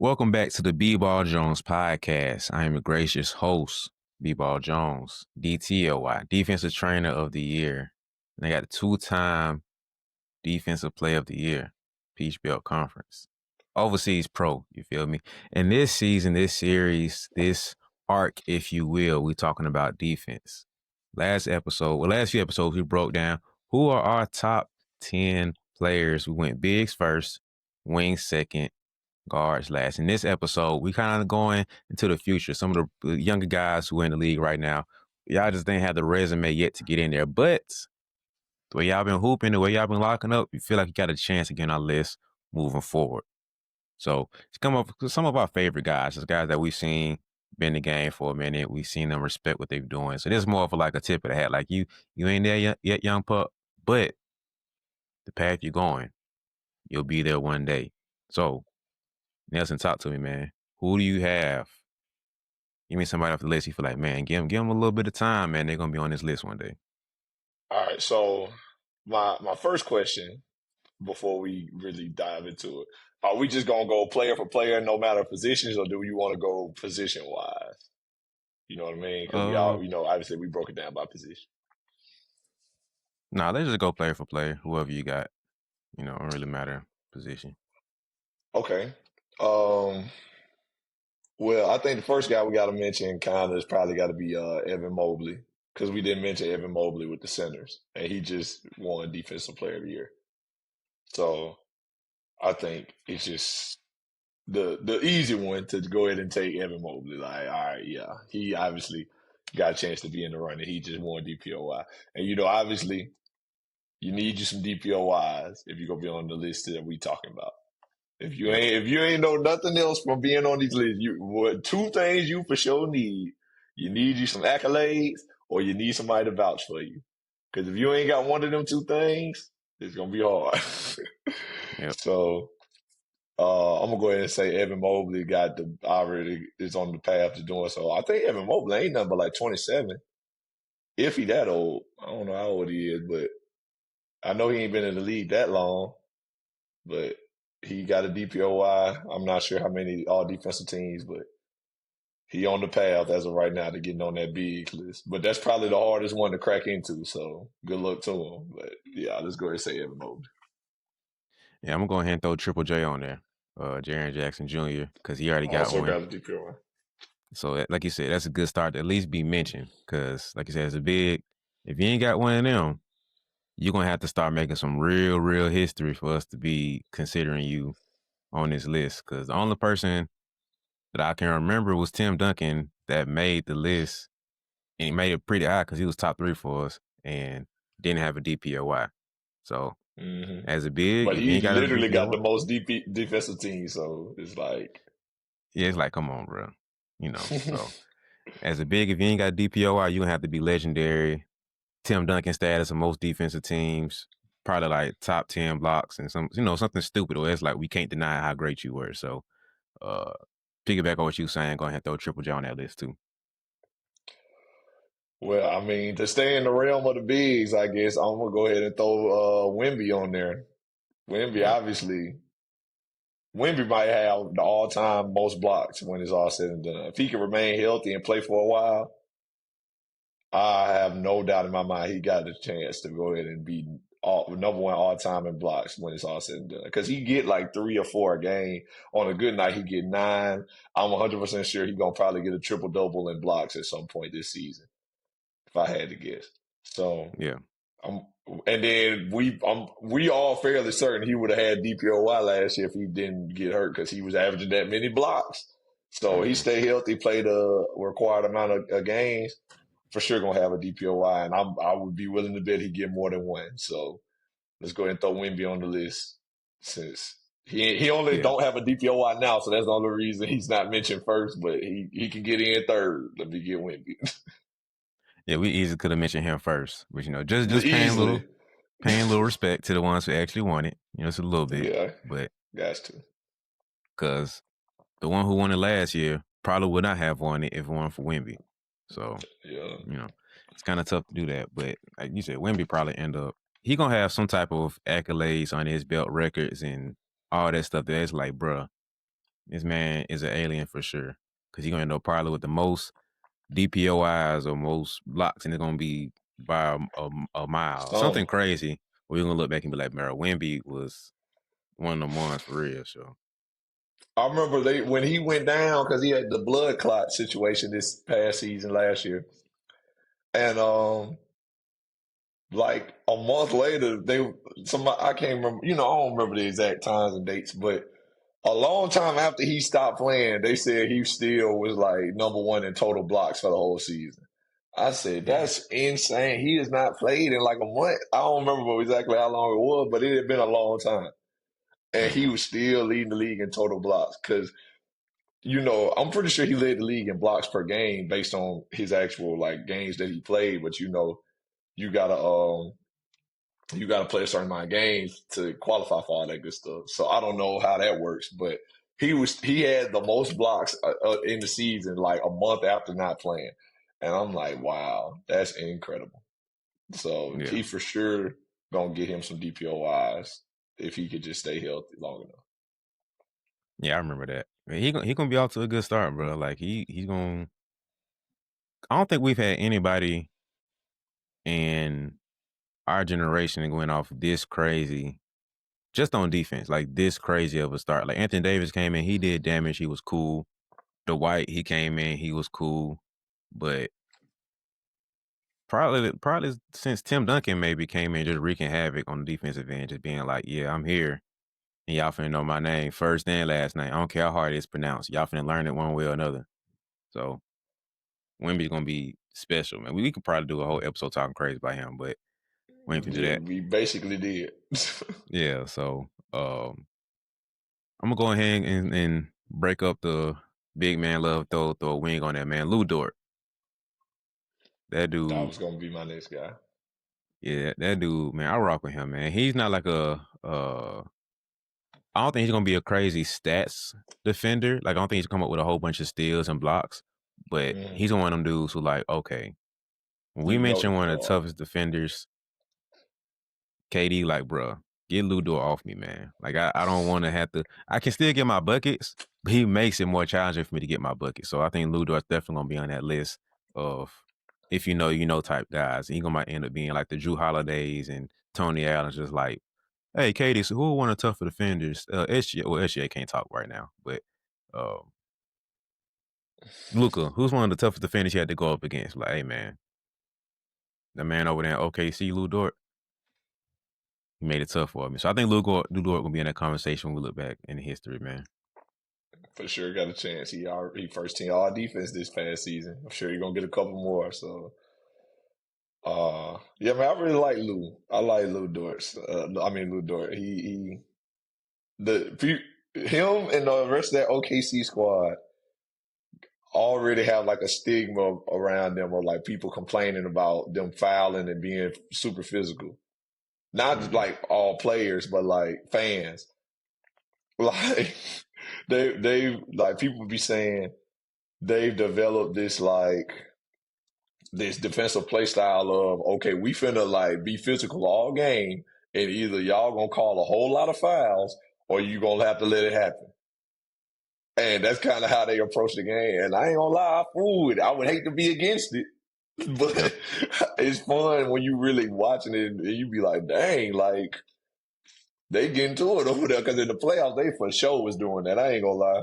Welcome back to the BeBall Jones podcast. I am your gracious host, BeBall Jones, DTOY, Defensive Trainer of the Year. And I got a two-time Defensive Player of the Year, Peach Belt Conference. Overseas Pro, you feel me? And this season, this series, this arc, if you will, we're talking about defense. Last few episodes, we broke down who are our top 10 players. We went bigs first, wings second, guards last. In this episode, we kind of going into the future. Some of the younger guys who are in the league right now, y'all just didn't have the resume yet to get in there. But the way y'all been hooping, the way y'all been locking up, you feel like you got a chance to get on our list moving forward. So it's come up with some of our favorite guys, those guys that we've seen been in the game for a minute. We've seen them respect what they're doing. So this is more of like a tip of the hat. Like you ain't there yet, young pup, but the path you're going, you'll be there one day. So Nelson, talk to me, man. Who do you have? Give me somebody off the list you feel like, man, give them a little bit of time, man. They're going to be on this list one day. All right, so my first question before we really dive into it, are we just gonna go player for player, no matter positions, or do you want to go position wise? You know what I mean? Because we all, obviously we broke it down by position. Nah, let's just go player for player, whoever you got. It don't really matter position. Okay. Well, I think the first guy we got to mention kind of is probably got to be Evan Mobley, because we didn't mention Evan Mobley with the Centers, and he just won Defensive Player of the Year. So I think it's just the easy one to go ahead and take Evan Mobley. Like, all right, yeah, he obviously got a chance to be in the running. He just won DPOY, and obviously you need you some DPOYs if you're gonna be on the list that we talking about. If you ain't know nothing else from being on these lists, two things you for sure need. You need you some accolades, or you need somebody to vouch for you. Because if you ain't got one of them two things, it's gonna be hard. Yep. So I'm gonna go ahead and say Evan Mobley already is on the path to doing so. I think Evan Mobley ain't nothing but like 27. If he that old, I don't know how old he is, but I know he ain't been in the league that long. But he got a DPOY. I'm not sure how many all defensive teams, but he on the path as of right now to getting on that big list. But that's probably the hardest one to crack into. So good luck to him. But yeah, let's go ahead and say Evan Mobley. Yeah, I'm going to go ahead and throw Triple J on there, Jaren Jackson Jr., because he already got one. Got a DPOY. So like you said, that's a good start to at least be mentioned, because like you said, it's a big, if you ain't got one of them, you're going to have to start making some real history for us to be considering you on this list. Because the only person that I can remember was Tim Duncan that made the list, and he made it pretty high because he was top 3 for us and didn't have a DPOY. So as a big, but if he you ain't got literally a DPOY, got the most defensive team. So it's like, yeah, it's like, come on, bro. So as a big, if you ain't got a DPOY, you're going to have to be legendary. Tim Duncan status of most defensive teams, probably like top 10 blocks and something stupid, or it's like we can't deny how great you were. So piggyback on what you were saying, go ahead and throw Triple J on that list too. Well, I mean, to stay in the realm of the bigs, I guess I'm gonna go ahead and throw Wemby on there. Wemby, obviously, Wemby might have the all-time most blocks when it's all said and done. If he can remain healthy and play for a while, I have no doubt in my mind he got a chance to go ahead and be number one all-time in blocks when it's all said and done. Because he get like 3 or 4 a game. On a good night, he get 9. I'm 100% sure he's gonna probably get a triple-double in blocks at some point this season, if I had to guess. So yeah. And then we all fairly certain he would have had DPOY last year if he didn't get hurt, because he was averaging that many blocks. So he stayed healthy, played a required amount of games, for sure gonna have a DPOY, and I would be willing to bet he get more than one. So let's go ahead and throw Wemby on the list, since he only don't have a DPOY now, so that's the only reason he's not mentioned first. But he can get in third. Let me get Wemby. Yeah, we easily could have mentioned him first, but just paying a little respect to the ones who actually won it. It's a little bit, Yeah, but got to, because the one who won it last year probably would not have won it if it weren't for Wemby. So it's kind of tough to do that. But like you said, Wemby probably he gonna have some type of accolades on his belt, records and all that stuff. That's like, bruh, This man is an alien for sure. Because he's going to end up probably with the most DPOIs or most blocks, and it's going to be by a mile. Something Some crazy. We're going to look back and be like, man, Wemby was one of them ones for real. So, I remember when he went down because he had the blood clot situation this past season last year, and like a month later, somebody I can't remember. I don't remember the exact times and dates, but a long time after he stopped playing, they said he still was like number one in total blocks for the whole season. I said, yeah. that's insane. He has not played in like a month. I don't remember exactly how long it was, but it had been a long time. And he Mm-hmm. was still leading the league in total blocks because, I'm pretty sure he led the league in blocks per game based on his actual like games that he played. But you gotta you got to play a certain amount of games to qualify for all that good stuff. So I don't know how that works, but he had the most blocks in the season like a month after not playing, and I'm like, wow, that's incredible. So Yeah. he for sure gonna get him some DPOIs if he could just stay healthy long enough. Yeah, I remember that. Man, he gonna be off to a good start, bro. Like he's gonna. I don't think we've had anybody in our generation going off this crazy just on defense, like this crazy of a start. Like Anthony Davis came in, he did damage, he was cool. Dwight, he came in, he was cool, but probably since Tim Duncan maybe came in just wreaking havoc on the defensive end, just being like, yeah, I'm here. And y'all finna know my name first and last name. I don't care how hard it's pronounced. Y'all finna learn it one way or another. So Wemby's gonna be special, man. We could probably do a whole episode talking crazy about him, but we ain't finna do Yeah, that. we basically did. Yeah, so I'm gonna go ahead and break up the big man love, throw a wing on that man. Lou Dort. That That dude, was gonna be my next guy. yeah, that dude, man, I rock with him, man. He's not like I don't think he's gonna be a crazy stats defender. Like I don't think he's come up with a whole bunch of steals and blocks, but Mm. he's one of them dudes who like, okay, when we You know the mention one of the guard. toughest defenders, KD, like, bro, get Lou Dort off me, man. Like I don't want to have to. I can still get my buckets, but he makes it more challenging for me to get my buckets. So I think Lou Dort's definitely gonna be on that list of if you know, you know type guys. He gonna might end up being like the Drew Holidays and Tony Allen's, just like, hey, Katie, so who one of the tougher defenders? SGA can't talk right now, but um, Luca, who's one of the toughest defenders you had to go up against? Like, hey, man, the man over there in OKC, Lou Dort, he made it tough for me. So I think Lou Dort gonna be in that conversation when we look back in the history, man. For sure got a chance. He first team all defense this past season. I'm sure he's gonna get a couple more. So yeah, man, I really like Lou. I like Lou Dort. Lou Dort. The him and the rest of that OKC squad already have like a stigma around them of like people complaining about them fouling and being super physical. Not Mm-hmm. like all players, but like fans. Like they like people be saying they've developed this defensive play style of, okay, we finna like be physical all game, and either y'all gonna call a whole lot of fouls or you gonna have to let it happen. And that's kind of how they approach the game. And I ain't gonna lie, I fool it. I would hate to be against it, Yep. but it's fun when you really watching it and you be like, dang, like they getting to it over there because in the playoffs they for sure was doing that. I ain't gonna lie.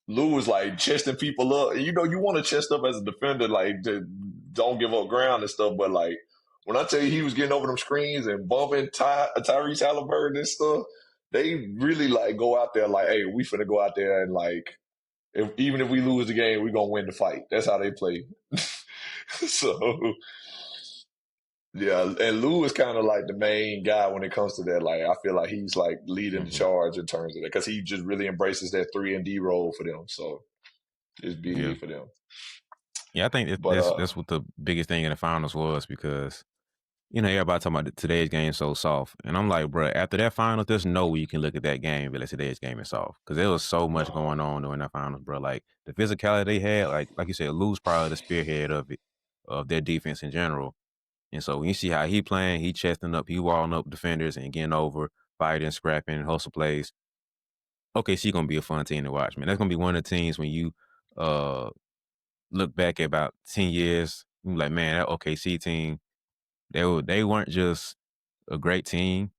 Lou was like chesting people up. You want to chest up as a defender, like to don't give up ground and stuff. But like when I tell you he was getting over them screens and bumping Tyrese Halliburton and stuff, they really like go out there like, hey, we finna go out there and like, even if we lose the game, we gonna win the fight. That's how they play. So yeah, and Lou is kind of like the main guy when it comes to that. Like I feel like he's like leading the Mm-hmm. charge in terms of that because he just really embraces that 3 and D role for them. So it's Yeah. big for them. Yeah, I think But that's what the biggest thing in the finals was because everybody talking about today's game so soft, and I'm like, bro, after that finals, there's no way you can look at that game and be like today's game is soft because there was so much no, going on during that finals, bro. Like the physicality they had, like you said, Lou's probably the spearhead of it, of their defense in general. And so when you see how he playing, he chesting up, he walling up defenders and getting over, fighting, scrapping, hustle plays. OKC gonna be a fun team to watch, man. That's gonna be one of the teams when you uh look back at about 10 years, you like, man, that OKC team, they weren't just a great team.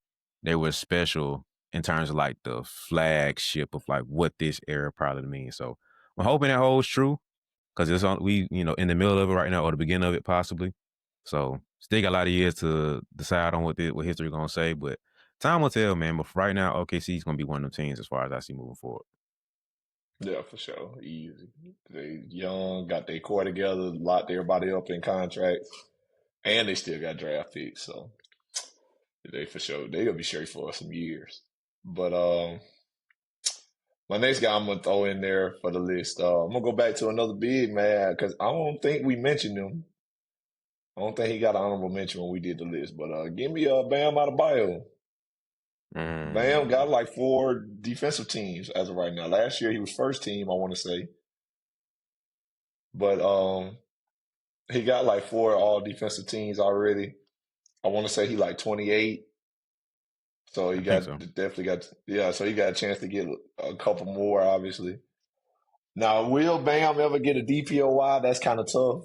They were special in terms of like the flagship of like what this era probably means. So I'm hoping that holds true because it's on we in the middle of it right now or the beginning of it possibly. So still got a lot of years to decide on what history gonna say, but time will tell, man. But for right now, OKC is gonna be one of them teams as far as I see moving forward. Yeah, for sure. Easy. They young, got their core together, locked everybody up in contracts, and they still got draft picks. So they for sure they'll be straight for some years. But my next guy I'm gonna throw in there for the list. I'm gonna go back to another big man because I don't think we mentioned him. I don't think he got an honorable mention when we did the list. But give me Bam Adebayo. Bam got Mm. like 4 defensive teams as of right now. Last year he was first team, I want to say, but he got like 4 all defensive teams already. I want to say he like 28. So he I think got so. definitely got so he got a chance to get a couple more, obviously. Now, will Bam ever get a DPOY? That's kind of tough,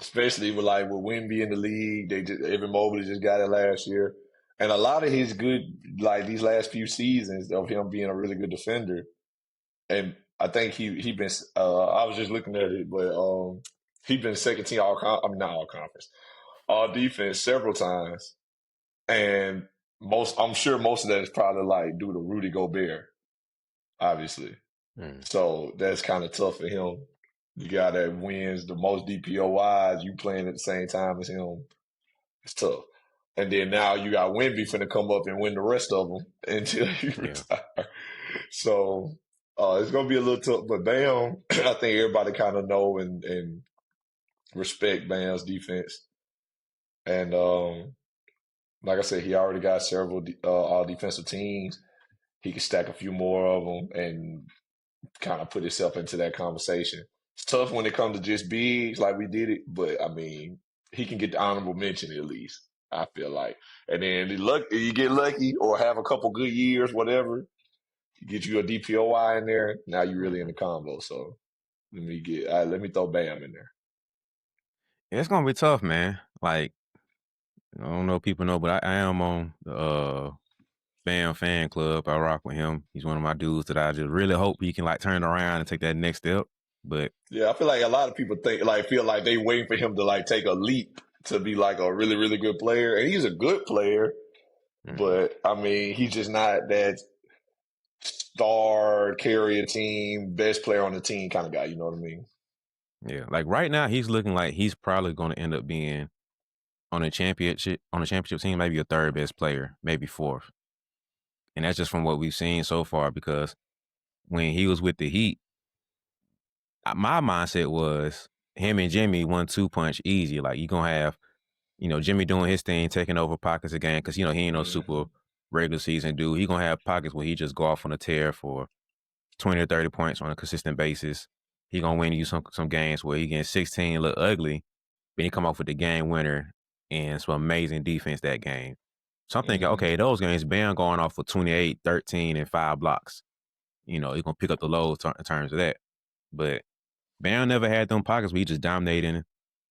especially with Wemby in the league. Evan Mobley just got it last year, and a lot of his good these last few seasons of him being a really good defender. And I think he been. I was just looking at it, but he been second team not all conference, all defense several times, and I'm sure most of that is probably like due to Rudy Gobert, obviously. Mm. So that's kind of tough for him. The guy that wins the most DPOYs, you playing at the same time as him. It's tough. And then now you got Wemby finna come up and win the rest of them until you Yeah. retire. So it's gonna be a little tough. But Bam, I think everybody kind of know and respect Bam's defense. And like I said, he already got several all defensive teams. He can stack a few more of them and kind of put himself into that conversation. It's tough when it comes to just bigs like we did it, but I mean, he can get the honorable mention at least. I feel like, and then you get lucky or have a couple good years, whatever. You get you a DPOY in there. Now you're really in the combo. So let me throw Bam in there. It's gonna be tough, man. Like I don't know if people know, but I am on the Bam fan club. I rock with him. He's one of my dudes that I just really hope he can like turn around and take that next step. But Yeah, I feel like a lot of people feel like they waiting for him to take a leap to be like a really really good player, and he's a good player. mm, But I mean, he's just not that star, carry a team, best player on the team kind of guy. You know what I mean? yeah, like right now he's looking like he's probably going to end up being on a championship team, maybe a third best player, maybe fourth. And that's just from what we've seen so far because when he was with the Heat, my mindset was him and Jimmy 1-2 punch easy. Like you gonna have, Jimmy doing his thing, taking over pockets again because he ain't no super Mm-hmm. regular season dude. He gonna have pockets where he just go off on a tear for 20 or 30 points on a consistent basis. He gonna win you some games where he getting 16 look ugly, but he come off with the game winner and some amazing defense that game. So I'm thinking, Mm-hmm. okay, those games, Bam going off for 28, 13, and 5 blocks. He's gonna pick up the load in terms of that. But Bam never had them pockets where he just dominating,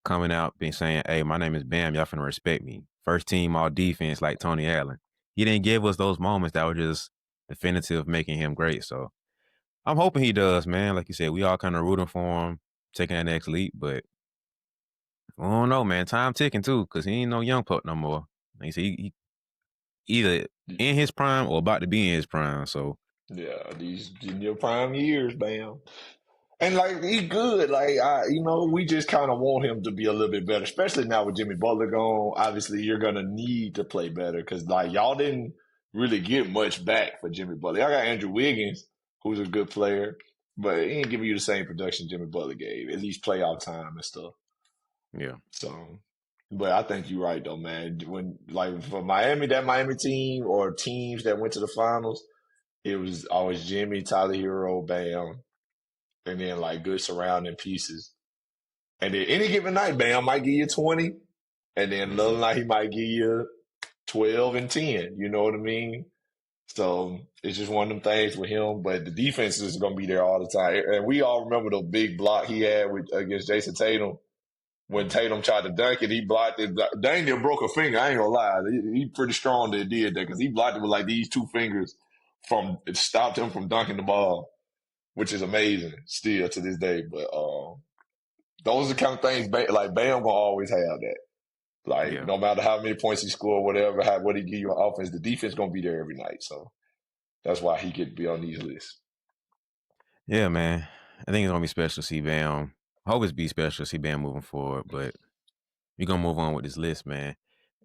coming out, being saying, hey, my name is Bam, y'all finna respect me. First team all defense like Tony Allen. He didn't give us those moments that were just definitive making him great. So I'm hoping he does, man. Like you said, we all kind of rooting for him, taking that next leap, but I don't know, man. Time ticking too, because he ain't no young pup no more. Like you said, he either in his prime or about to be in his prime. So Yeah, these in your prime years, Bam. And he's good. We just kind of want him to be a little bit better, especially now with Jimmy Butler gone. Obviously, you're gonna need to play better because y'all didn't really get much back for Jimmy Butler. Y'all got Andrew Wiggins, who's a good player, but he ain't giving you the same production Jimmy Butler gave, at least playoff time and stuff. yeah. So, but I think you're right though, man. When for Miami, that Miami team or teams that went to the finals, it was always Jimmy, Tyler Hero, Bam, and then good surrounding pieces. And then any given night, Bam might give you 20, and then another Mm-hmm. night he might give you 12 and 10. You know what I mean? So it's just one of them things with him. But the defense is going to be there all the time. And we all remember the big block he had against Jason Tatum. When Mhm. Tatum tried to dunk it, he blocked it. Dang near broke a finger. I ain't gonna lie. He pretty strong that did that because he blocked it with like these two fingers it stopped him from dunking the ball, which is amazing still to this day. But those are the kind of things like Bam gonna always have that. Like Yeah. no matter how many points he score, whatever, what he give you on offense, the defense gonna be there every night. So that's why he could be on these lists. Yeah, man. I think it's gonna be special to see Bam. I hope it's be special to see Bam moving forward, but we're gonna move on with this list, man.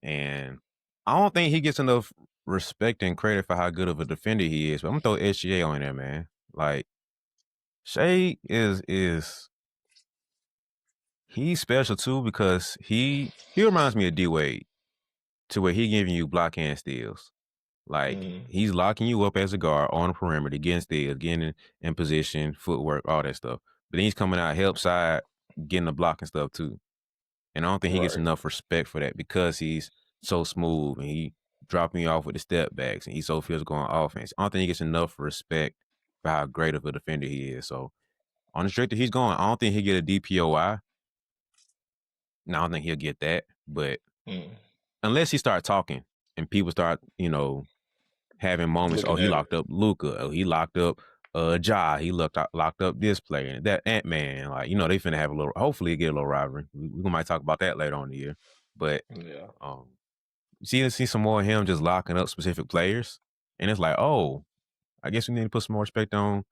And I don't think he gets enough respect and credit for how good of a defender he is. But I'm gonna throw SGA on there, man. Like Shea is he's special too because he reminds me of D Wade to where he giving you block and steals. Like Mm, he's locking you up as a guard on the perimeter, getting steals, getting in position, footwork, all that stuff. But then he's coming out help side, getting the block and stuff too. And I don't think he gets right. enough respect for that because he's so smooth and he dropping you off with the step backs and he's so physical on offense. I don't think he gets enough respect for how great of a defender he is. So on the streak that he's going, I don't think he'll get a DPOI. No, I don't think he'll get that. But Mm. unless he start talking and people start, having moments, oh, Looking he at it. locked up Luka, oh, he locked up Ja, he locked up this player and that Ant-Man. Like, they finna have a little, hopefully get a little rivalry. We might talk about that later on in the year. But Yeah. see some more of him just locking up specific players. And it's like, oh, I guess we need to put some more respect on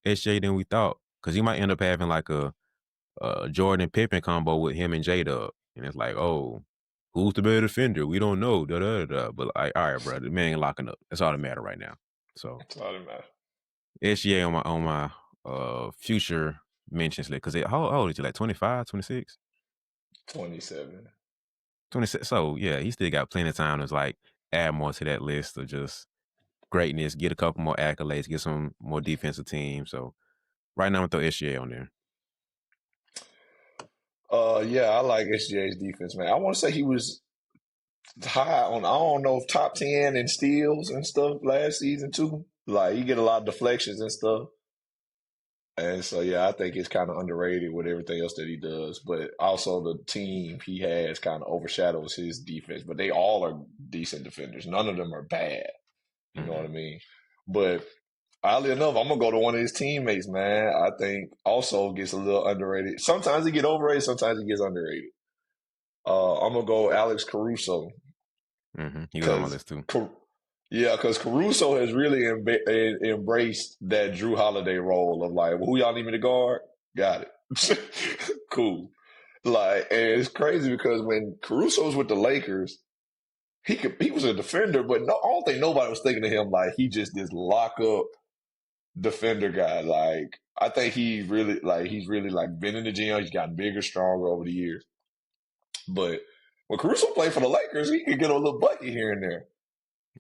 SJ than we thought. Cause he might end up having like a Jordan and Pippen combo with him and J-Dub. And it's like, oh, who's the better defender? We don't know. Da, da, da, da. But like, all right, bro, the man ain't locking up. That's all that matter right now. So That's all that matters. SGA on my future mentions list. Cause how old is he? Like 25, 26? 27. 26. So yeah, he still got plenty of time to like add more to that list of just greatness, get a couple more accolades, get some more defensive teams. So right now I'm gonna throw SGA on there. Yeah, I like SGA's defense, man. I want to say he was high on, I don't know, if top 10 in steals and stuff last season too. Like he get a lot of deflections and stuff. And so yeah, I think it's kind of underrated with everything else that he does. But also the team he has kind of overshadows his defense. But they all are decent defenders. None of them are bad. You know what I Mm-hmm. mean? But oddly enough, I'm gonna go to one of his teammates, man. I think also gets a little underrated. Sometimes he get overrated, sometimes he gets underrated. I'm gonna go Alex Caruso Mm-hmm. He was on my because, list too. yeah, because Caruso has really embraced that Drew Holiday role of like, well, who y'all need me to guard? Got it. Cool. Like, and it's crazy because when Caruso was with the Lakers, he was a defender, but no, I don't think nobody was thinking of him like he just this lock up defender guy. Like, I think he's really like been in the gym. He's gotten bigger, stronger over the years. But when Caruso played for the Lakers, he could get a little bucket here and there.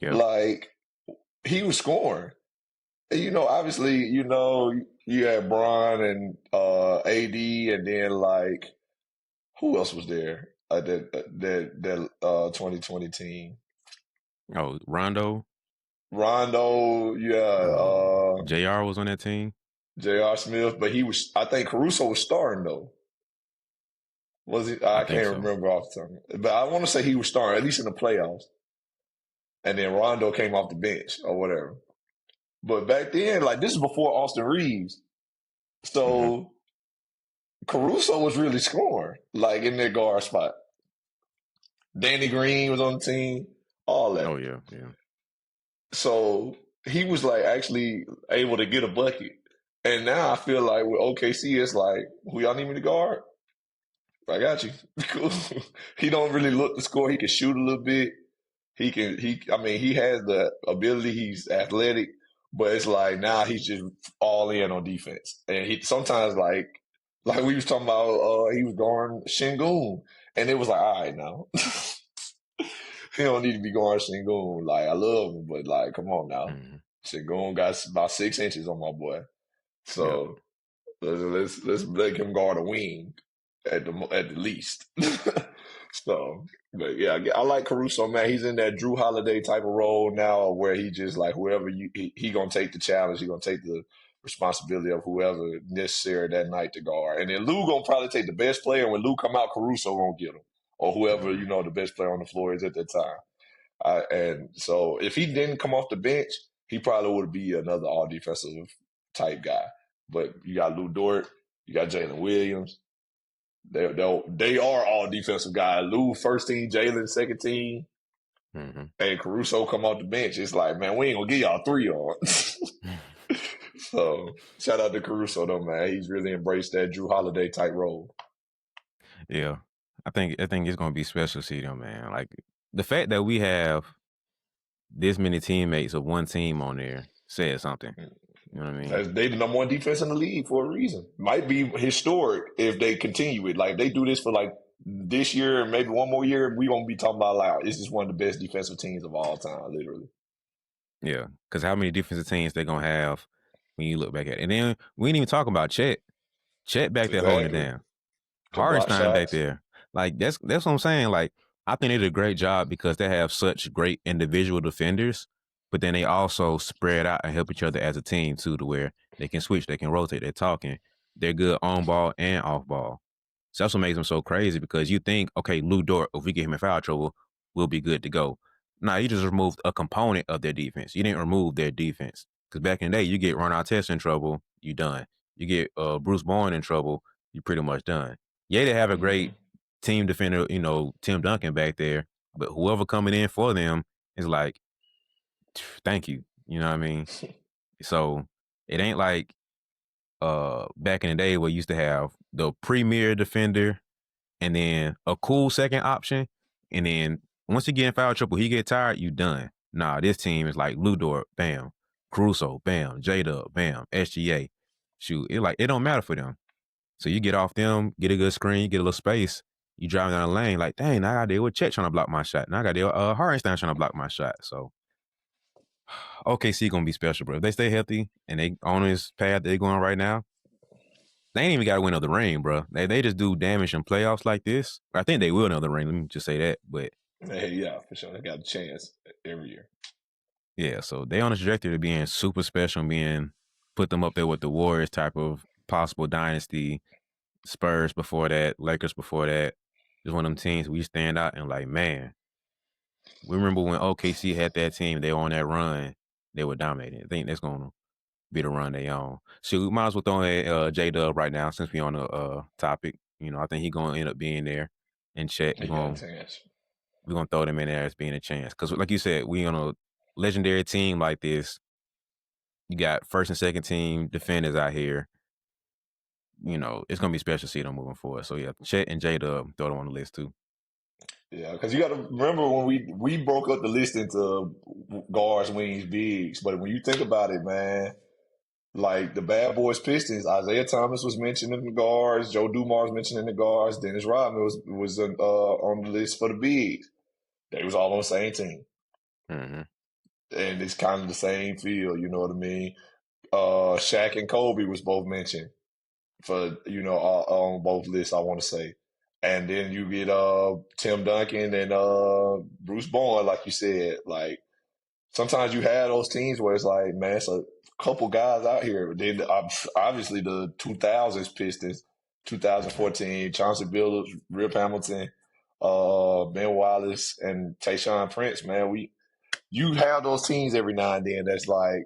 Yep. Like he was scoring. Obviously, you had Bron and AD, and then like who else was there? That 2020 team. Oh, Rondo. Rondo, yeah, JR was on that team. J.R. Smith, but I think Caruso was starting though. Was he? I I think can't so. remember off the top. But I want to say he was starting, at least in the playoffs. And then Rondo came off the bench or whatever. But back then, like this is before Austin Reeves. Mm-hmm. So Caruso was really scoring, like in their guard spot. Danny Green was on the team, all that. Oh yeah, yeah. So he was like actually able to get a bucket. And now I feel like with OKC, it's like, who y'all need me to guard? I got you. Cool. He don't really look to score. He can shoot a little bit. I mean, he has the ability. He's athletic, but it's like now he's just all in on defense. And he sometimes like we was talking about, he was guarding Şengün, and it was like, all right, now he don't need to be guarding Şengün. Like I love him, but like, come on now, Mm-hmm. Şengün got about 6 inches on my boy. Yep. So let's make him guard a wing at the least. So, but yeah, I like Caruso, man. He's in that Drew Holiday type of role now, where he just like whoever he gonna take the challenge. He gonna take the responsibility of whoever necessary that night to guard. And then Lou gonna probably take the best player. And when Lou come out, Caruso gonna get him, or whoever Mhm. the best player on the floor is at that time. And so if he didn't come off the bench, he probably would be another all defensive type guy. But you got Lou Dort, you got Jalen Williams. They are all defensive guys. Lou first team, Jalen second team, Mhm. and Caruso come off the bench. It's like, man, we ain't gonna give y'all three on. So shout out to Caruso though, man. He's really embraced that Drew Holiday type role. Yeah, I think it's gonna be special to see them, man. Like the fact that we have this many teammates of one team on there says something. You know what I mean? They the number one defense in the league for a reason. Might be historic if they continue it. Like they do this for like this year and maybe one more year, we gonna be talking about like this is one of the best defensive teams of all time, literally. Yeah, because how many defensive teams they gonna have when you look back at it? And then we ain't even talk about Chet. Chet back there holding it Exactly. down. Can block Hardenstein back shots. there. Like that's what I'm saying. Like I think they did a great job because they have such great individual defenders, but then they also spread out and help each other as a team too, to where they can switch, they can rotate, they're talking, they're good on ball and off ball. So that's what makes them so crazy because you think, okay, Lou Dort, if we get him in foul trouble, we'll be good to go. Nah, you just removed a component of their defense. You didn't remove their defense. Because back in the day, you get Ron Artest in trouble, you done. You get Bruce Bowen in trouble, you pretty much done. Yeah, they have a great Mm-hmm. team defender, Tim Duncan back there, but whoever coming in for them is like, thank you. You know what I mean? So it ain't like back in the day where you used to have the premier defender and then a cool second option, and then once you get in foul trouble, he get tired, you done. Nah, this team is like Lou Dort, bam, Caruso, bam, J-Dub, bam, SGA. Shoot, it don't matter for them. So you get off them, get a good screen, get a little space. You drive down the lane, like, dang, now I got to deal with Chet trying to block my shot. Now I got to deal with Hardenstein trying to block my shot. So OKC gonna be special, bro. If they stay healthy and they on this path they're going right now, they ain't even got to win another ring, bro. They just do damage in playoffs like this. I think they will another ring. Let me just say that. But Hey, yeah, for sure. They got a chance every year. yeah, so they on a trajectory to being super special, being put them up there with the Warriors type of possible dynasty. Spurs before that, Lakers before that. Just one of them teams we stand out and like, man, we remember when OKC had that team, they were on that run, they were dominating. I think that's gonna be the run they on. So we might as well throw in J Dub right now since we on the topic. I think he gonna end up being there. And Chet, He got a chance. we're gonna throw them in there as being a chance. Cause like you said, we on a legendary team like this. You got first and second team defenders out here. It's gonna be special to see them moving forward. So yeah, Chet and J Dub, throw them on the list too. Yeah, because you got to remember when we broke up the list into guards, wings, bigs. But when you think about it, man, like the Bad Boys Pistons, Isaiah Thomas was mentioned in the guards, Joe Dumars mentioned in the guards, Dennis Rodman was on the list for the bigs. They was all on the same team, Mm-hmm. and it's kind of the same feel. You know what I mean? Shaq and Kobe was both mentioned for on both lists. I want to say, and then you get Tim Duncan and Bruce Bowen, like you said. Like sometimes you have those teams where it's like, man, it's a couple guys out here. But then obviously the 2000s Pistons, Mm-hmm. 2014 Chauncey Billups, Rip Hamilton, Ben Wallace, and Tayshaun Prince. Man, you have those teams every now and then. That's like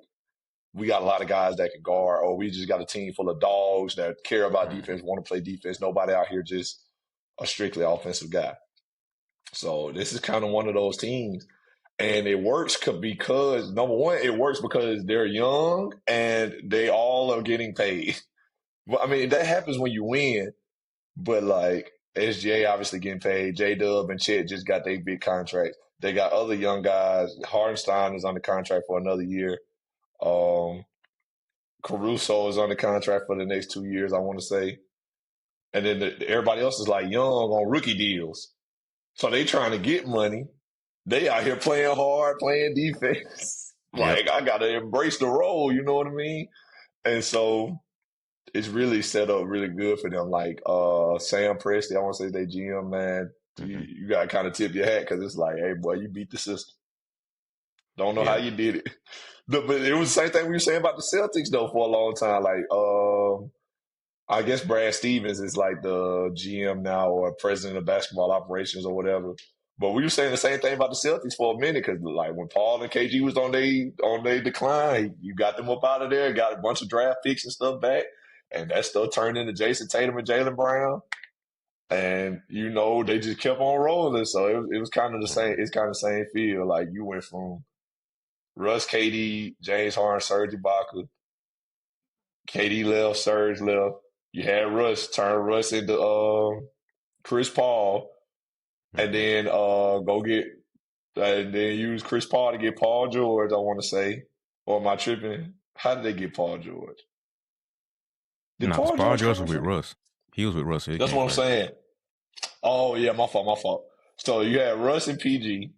we got a lot of guys that can guard, or we just got a team full of dogs that care about defense, want to play defense. Nobody out here just a strictly offensive guy. So this is kind of one of those teams. And it works because, number one, it works because they're young and they all are getting paid. Well, I mean, that happens when you win, but like SGA obviously getting paid. J Dub and Chet just got their big contracts. They got other young guys. Hardenstein is under contract for another year. Um, Caruso is under contract for the next 2 years, I want to say. And then everybody else is like young on rookie deals. So they trying to get money. They out here playing hard, playing defense. Yep. Like I gotta embrace the role, you know what I mean? And so it's really set up really good for them. Like Sam Presti, I want to say they GM, man. You got to kind of tip your hat because it's like, hey, boy, you beat the system. Don't know how Yeah. you did it. But it was the same thing we were saying about the Celtics, though, for a long time. Like, I guess Brad Stevens is like the GM now or president of basketball operations or whatever. But we were saying the same thing about the Celtics for a minute because, like, when Paul and KG was on their decline, you got them up out of there, got a bunch of draft picks and stuff back, and that stuff turned into Jason Tatum and Jaylen Brown, and they just kept on rolling. So it was kind of the same. It's kind of the same feel. Like you went from Russ, KD, James Harden, Serge Ibaka, KD left, Serge left. You had Russ turn Russ into Chris Paul, and then go get and then use Chris Paul to get Paul George. I want to say, or am I tripping? How did they get Paul George? Did No, because Paul Paul George George come was with from? Russ. He was with Russ, so he That's came what I'm first. saying. Oh yeah, my fault, my fault. So you had Russ and PG.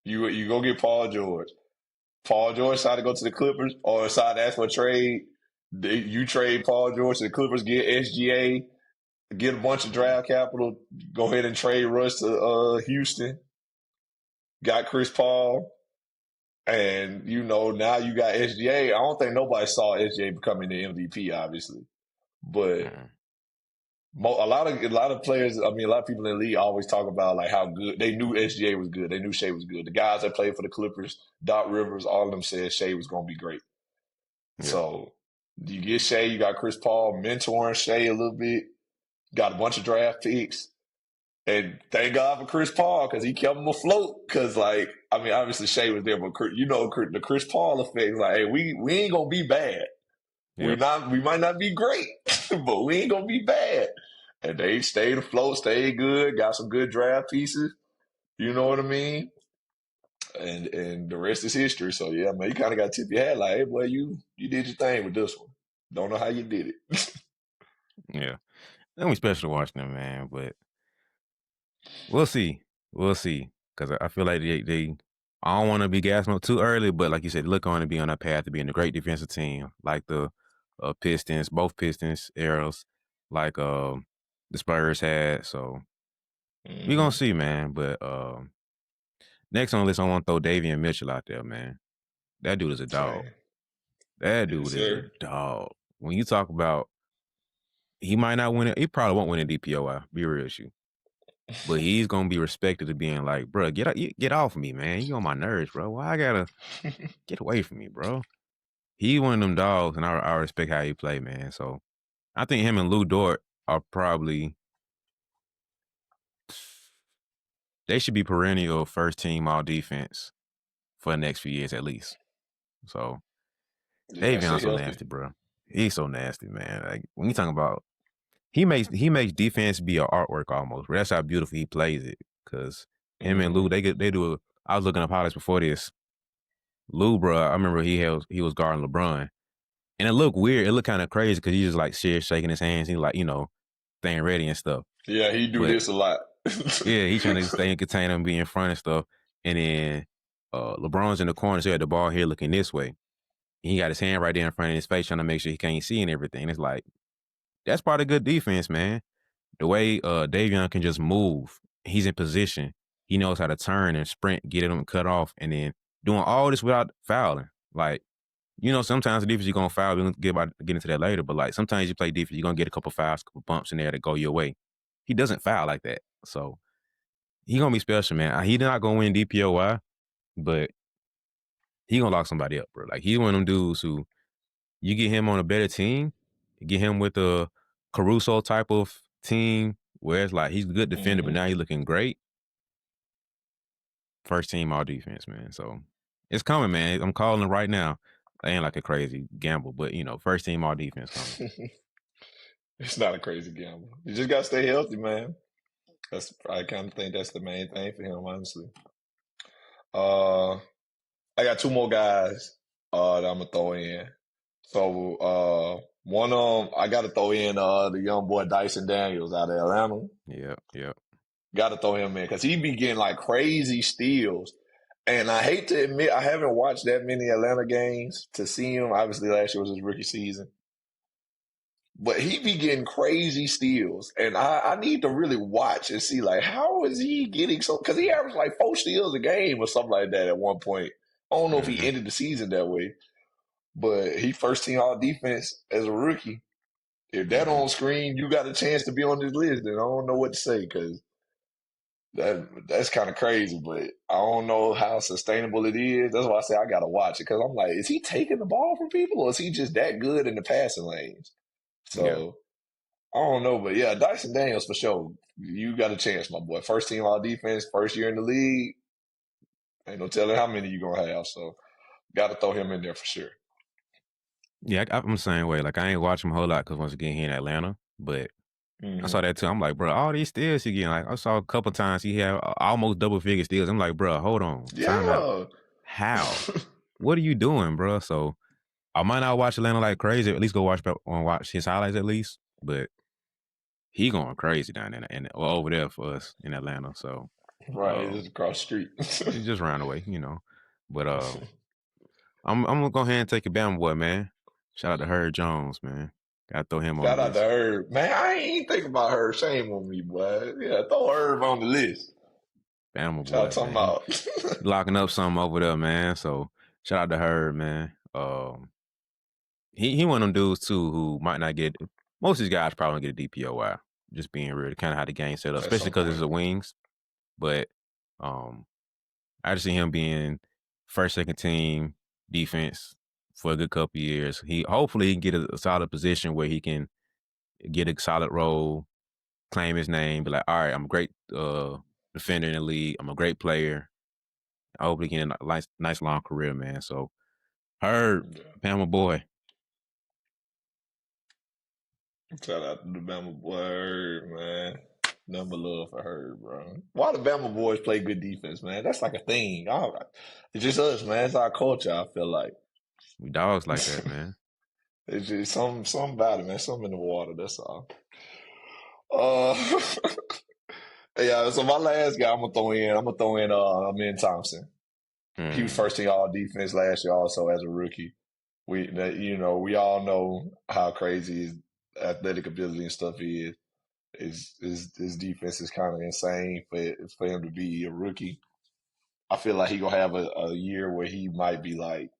You go get Paul George. Paul George decided to go to the Clippers or decided to ask for a trade. You trade Paul George to the Clippers, get SGA, get a bunch of draft capital, go ahead and trade Russ to Houston. Got Chris Paul, and now you got SGA. I don't think nobody saw SGA becoming the MVP, obviously, but Mm-hmm. a lot of players. I mean, a lot of people in the league always talk about like how good they knew SGA was good. They knew Shea was good. The guys that played for the Clippers, Doc Rivers, all of them said Shea was going to be great. Yeah. So you get Shea, you got Chris Paul mentoring Shea a little bit, got a bunch of draft picks. And thank God for Chris Paul because he kept him afloat. Because, obviously Shea was there, but the Chris Paul effect. Like, hey, we ain't gonna be bad. We Yep. might not be great, but we ain't gonna be bad. And they stayed afloat, stayed good, got some good draft pieces. You know what I mean? And the rest is history. So yeah, man, you kind of got to tip your hat like, hey, boy, you did your thing with this one. Don't know how you did it. Yeah. Then we special watching them, man. But we'll see. We'll see. Because I feel like they I don't want to be gassing up too early, but like you said, look on to be on that path to being a great defensive team, like the Pistons, both Pistons eras, like the Spurs had. So we gonna Mm-hmm. see, man. But next on the list, I want to throw Davion Mitchell out there, man. That dude is a dog. Same. That Yes, dude is a sir. dog. When you talk about he might not win it, he probably won't win a DPOI. Be real with you. But he's gonna be respected to being like, bro, get off me, man. You on my nerves, bro. Why I gotta get away from me, bro? He one of them dogs, and I respect how he play, man. So I think him and Lou Dort are probably they should be perennial first team all defense for the next few years at least. So Just gotta stay Davion's so healthy. nasty, bro. He's so nasty, man. Like when you talking about he makes defense be an artwork almost. That's how beautiful he plays it. Cause him and Lou, Mm-hmm. they do. I was looking up highlights before this. Lou, bro, I remember he was guarding LeBron, and it looked weird. It looked kind of crazy because he just like shaking his hands. He like staying ready and stuff. Yeah, he do But this a lot. yeah, he trying to stay in contain him, be in front and stuff. And then LeBron's in the corner, so he had the ball here looking this way. And he got his hand right there in front of his face, trying to make sure he can't see and everything. It's like that's part of good defense, man. The way Davion can just move, he's in position. He knows how to turn and sprint, get him cut off, and then doing all this without fouling. Like, sometimes the defense you're gonna foul. We're gonna get into that later, but like sometimes you play defense, you're gonna get a couple fouls, couple bumps in there that go your way. He doesn't foul like that, so he gonna be special, man. He not gonna win DPOY, but he gonna lock somebody up, bro. Like he's one of them dudes who you get him on a better team, get him with a Caruso type of team where it's like he's a good defender, but Mm-hmm. now he's looking great. First team all defense, man. So it's coming, man. I'm calling it right now. It ain't like a crazy gamble, but first team all defense coming. It's not a crazy gamble. You just gotta stay healthy, man. I kind of think that's the main thing for him, honestly. Uh, I got two more guys that I'm gonna throw in. So one of them I got to throw in the young boy Dyson Daniels out of Atlanta. Yeah, yeah. Got to throw him in because he be getting like crazy steals. And I hate to admit, I haven't watched that many Atlanta games to see him. Obviously, last year was his rookie season. but he be getting crazy steals, and I need to really watch and see like how is he getting so? Because he averaged like 4 steals a game or something like that at one point. I don't know if he Mm-hmm. ended the season that way, but he first team all defense as a rookie. If that Mm-hmm. on screen, you got a chance to be on this list. Then I don't know what to say because that's kind of crazy. But I don't know how sustainable it is. That's why I say I gotta watch it because I'm like, is he taking the ball from people or is he just that good in the passing lanes? Yeah. So I don't know, but yeah, Dyson Daniels for sure. You got a chance, my boy. First team all defense, first year in the league. Ain't no telling how many you gonna have. So got to throw him in there for sure. Yeah, I'm the same way. Like, I ain't watching him a whole lot because once again, he in Atlanta. But I saw Hmm. that too. I'm like, bro, all these steals he getting. Like, I saw a couple times he had almost double-figure steals. I'm like, bro, hold on. Time out. Yeah. How? What are you doing, bro? So I might not watch Atlanta like crazy. Or at least go watch his highlights at least. But he going crazy down there or over there for us in Atlanta. So Right, just across the street. just round away, But I'm gonna go ahead and take a Bama boy, man. Shout out to Herb Jones, man. Gotta throw him on the Shout out to list. Herb. Man, I ain't think about Herb. Shame on me, boy. Yeah, throw Herb on the list. Bama Shout out boy, talking man. He about. locking up something over there, man. So shout out to Herb, man. He one of them dudes too who might not get. Most of these guys probably don't get a DPOY. Just being real, kind of how the game set up, At especially some because it's point. the wings. But I just see him being first, second team defense for a good couple years. Hopefully he can get a solid position where he can get a solid role, claim his name, be like, all right, I'm a great defender in the league. I'm a great player. I hope he can get a nice long career, man. So Herb, Yeah. Bama boy. Shout out to the Bama boy Herb, man. Number love for Herb, bro. Why the Bama boys play good defense, man? That's like a thing. It's just us, man. It's our culture, I feel like. We dogs like that, man. It's just some about it, man. Something in the water, that's all. Uh yeah, so my last guy I'm gonna throw in Amin Thompson. He was Mm, first team all defense last year also as a rookie. We all know how crazy his athletic ability and stuff is. His defense is kind of insane for him to be a rookie. I feel like he gonna have a year where he might be like,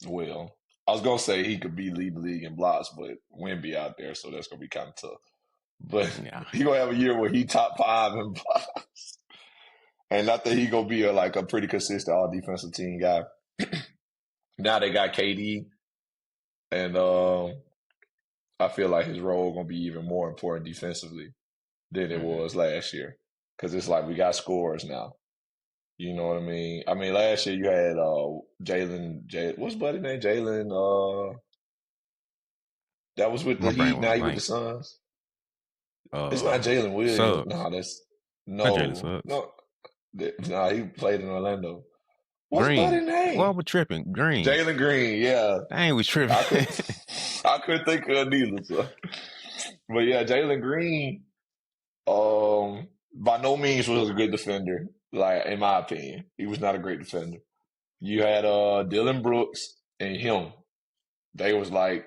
well, I was gonna say he could be lead the league in blocks, but Wemby out there, so that's gonna be kind of tough. But yeah. he gonna have a year where he top 5 in blocks, and not that he gonna be like a pretty consistent all defensive team guy. Now they got KD, and I feel like his role gonna be even more important defensively than it Mm-hmm. was last year because it's like we got scores now. You know what I mean? I mean, last year you had what's buddy name? Jalen. That was with the My brain Heat. went Now he with the blank. Suns. It's not Jalen Williams. Subs. No, that's Not Jalen no, Subs. no. Nah, he played in Orlando. What's buddy Green. Well, name? we're tripping. Green. Jalen Green. Yeah, Dang, we tripping. I could. I couldn't think of it neither. So. But yeah, Jalen Green. By no means was a good defender. Like in my opinion, he was not a great defender. You had Dylan Brooks and him. They was like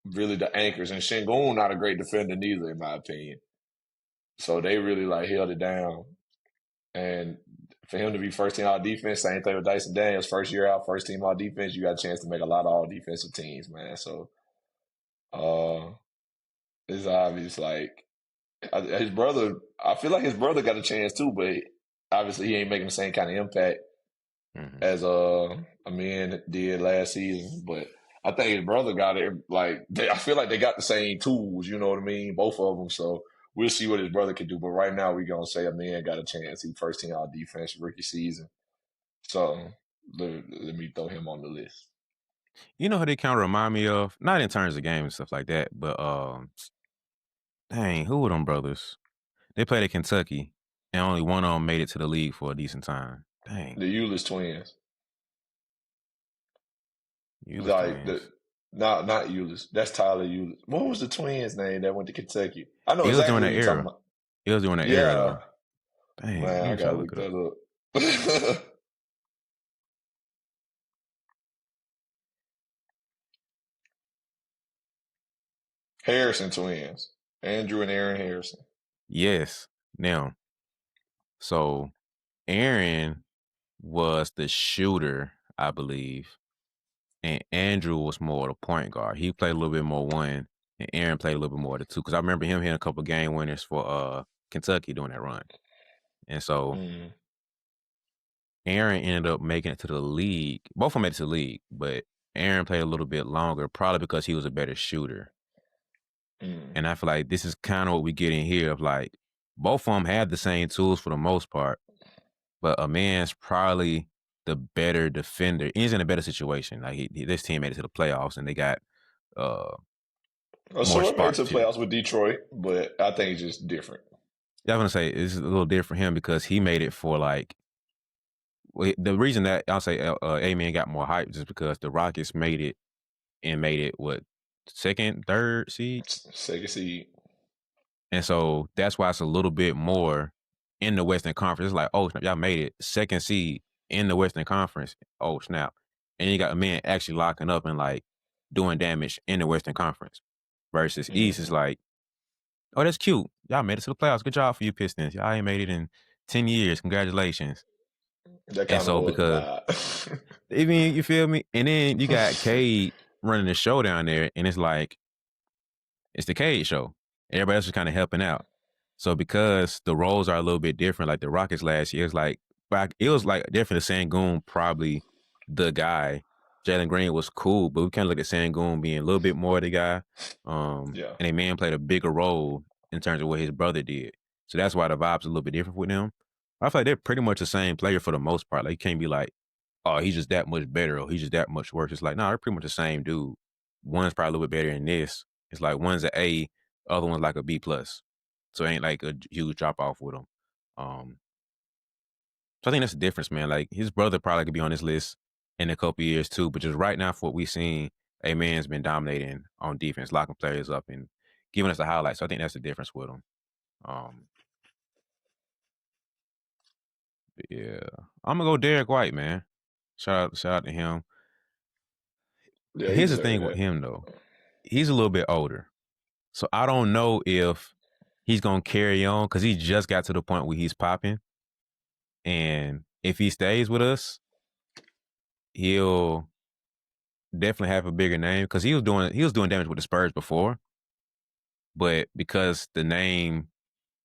really the anchors, and Şengün not a great defender neither, in my opinion. So they really like held it down. And for him to be first team all defense, same thing with Dyson Daniels, first year out, first team all defense, you got a chance to make a lot of all defensive teams, man. So uh, it's obvious. Like his brother, I feel like his brother got a chance too, but obviously he ain't making the same kind of impact Mm-hmm. as Amin did last season. But I think his brother got it. Like I feel like they got the same tools. You know what I mean? Both of them. So we'll see what his brother can do. But right now we gonna say Amin got a chance. He first team all defense rookie season. So let me throw him on the list. You know who they kind of remind me of? Not in terms of game and stuff like that, but dang, who were them brothers? They played at Kentucky, and only one of them made it to the league for a decent time. Dang, The Eulis twins. Eulis Like twins. not Eulis. That's Tyler Eulis. What was the twins' name that went to Kentucky? I know It was during exactly that who you're talking era. about. It was during that era Yeah. though. Dang, Man, let I me try gotta to look look it up. that up. Harrison twins. Andrew and Aaron Harrison. Yes. Now, so Aaron was the shooter, I believe, and Andrew was more the point guard. He played a little bit more one, and Aaron played a little bit more the two. Because I remember him hitting a couple game winners for Kentucky during that run. And so Mm. Aaron ended up making it to the league. Both of them made it to the league, but Aaron played a little bit longer, probably because he was a better shooter. Mm. And I feel like this is kind of what we get in here of like both of them have the same tools for the most part, but a man's probably the better defender. He's in a better situation. Like this team made it to the playoffs and they got uh more So it made it to spark the to it. playoffs with Detroit, but I think it's just different. Yeah, I'm gonna say it's a little different for him because he made it for like the reason that I'll say A-Man got more hype is because the Rockets made it and made it what second, third seed, Second seed. and so that's why it's a little bit more in the Western Conference. It's like, oh snap, y'all made it second seed in the Western Conference. Oh snap, and you got a man actually locking up and like doing damage in the Western Conference. Versus East is Mm-hmm. like, oh that's cute, y'all made it to the playoffs. Good job for you Pistons. Y'all ain't made it in 10 years. Congratulations. That And kind of so was the because vibe. even you feel me, and then you got Cade running the show down there, and it's like it's the Cade show. Everybody else is kind of helping out. So because the roles are a little bit different, like the Rockets last year, it was like definitely Sangoon probably the guy. Jalen Green was cool, but we kind of look at Sangoon being a little bit more the guy. Yeah. And a man played a bigger role in terms of what his brother did. So that's why the vibe's a little bit different with them. I feel like they're pretty much the same player for the most part. Like you can't be like, oh, he's just that much better or he's just that much worse. It's like, no, they're pretty much the same dude. One's probably a little bit better than this. It's like one's an A, other one's like a B plus. So it ain't like a huge drop off with him. So I think that's the difference, man. Like his brother probably could be on this list in a couple years too, but just right now for what we've seen, a man's been dominating on defense, locking players up and giving us the highlights. So I think that's the difference with him. But yeah, I'm gonna go Derek White, man. Shout out to him. Yeah, he Here's the deserved thing with that. him though. He's a little bit older. So I don't know if he's gonna carry on because he just got to the point where he's popping. And if he stays with us, he'll definitely have a bigger name because he was doing damage with the Spurs before, but because the name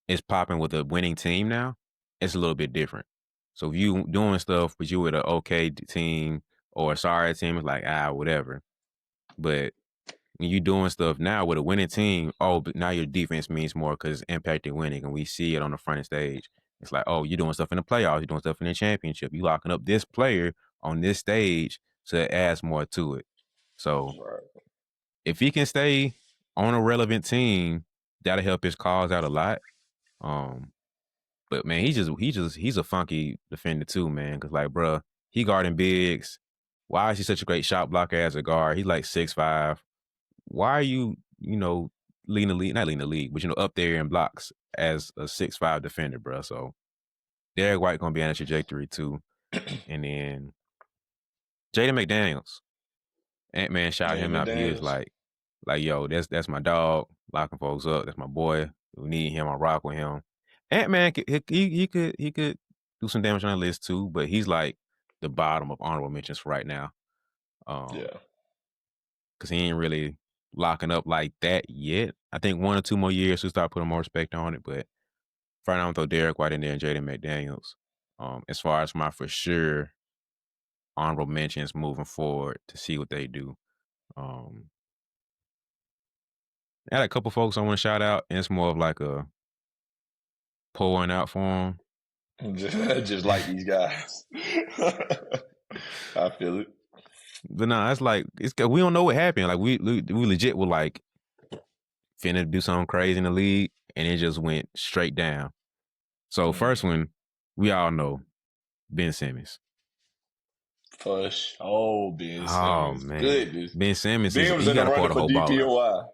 is popping with a winning team now, it's a little bit different. So if you doing stuff, but you with an okay team or a sorry team, it's like whatever. But when you doing stuff now with a winning team, but now your defense means more because it's impacting winning, and we see it on the front stage. It's like, oh, you're doing stuff in the playoffs, you're doing stuff in the championship, you locking up this player on this stage, so it adds more to it. So Right. if he can stay on a relevant team, that'll help his cause out a lot. But man, he's a funky defender too, man. Because like, bruh, he guarding bigs. Why is he such a great shot blocker as a guard? He's like 6'5". Why are you leading the league, not leading the league, but up there in blocks as a 6'5" defender, bro? So Derek White gonna be on a trajectory too. And then Jaden McDaniels, Ant-Man shouted Yeah, him out. He was McDaniels. like, yo, that's my dog, locking folks up. That's my boy. We need him. I rock with him. Ant-Man, he could do some damage on the list too, but he's like the bottom of honorable mentions for right now. Yeah. Because he ain't really locking up like that yet. I think 1 or 2 more years to start putting more respect on it. But for now, I'm gonna throw Derek White in there and Jaden McDaniels. As far as my for sure honorable mentions moving forward to see what they do. Um, I had a couple folks I want to shout out, and it's more of like a pouring out for them. Just like these guys. I feel it. But nah, it's like we don't know what happened. Like we legit were like finna do something crazy in the league, and it just went straight down. So first one, we all know Ben Simmons. Push. Oh, Ben Oh Simmons. man, Goodness. Ben Simmons Ben was he in the got a part running of the for whole ball out.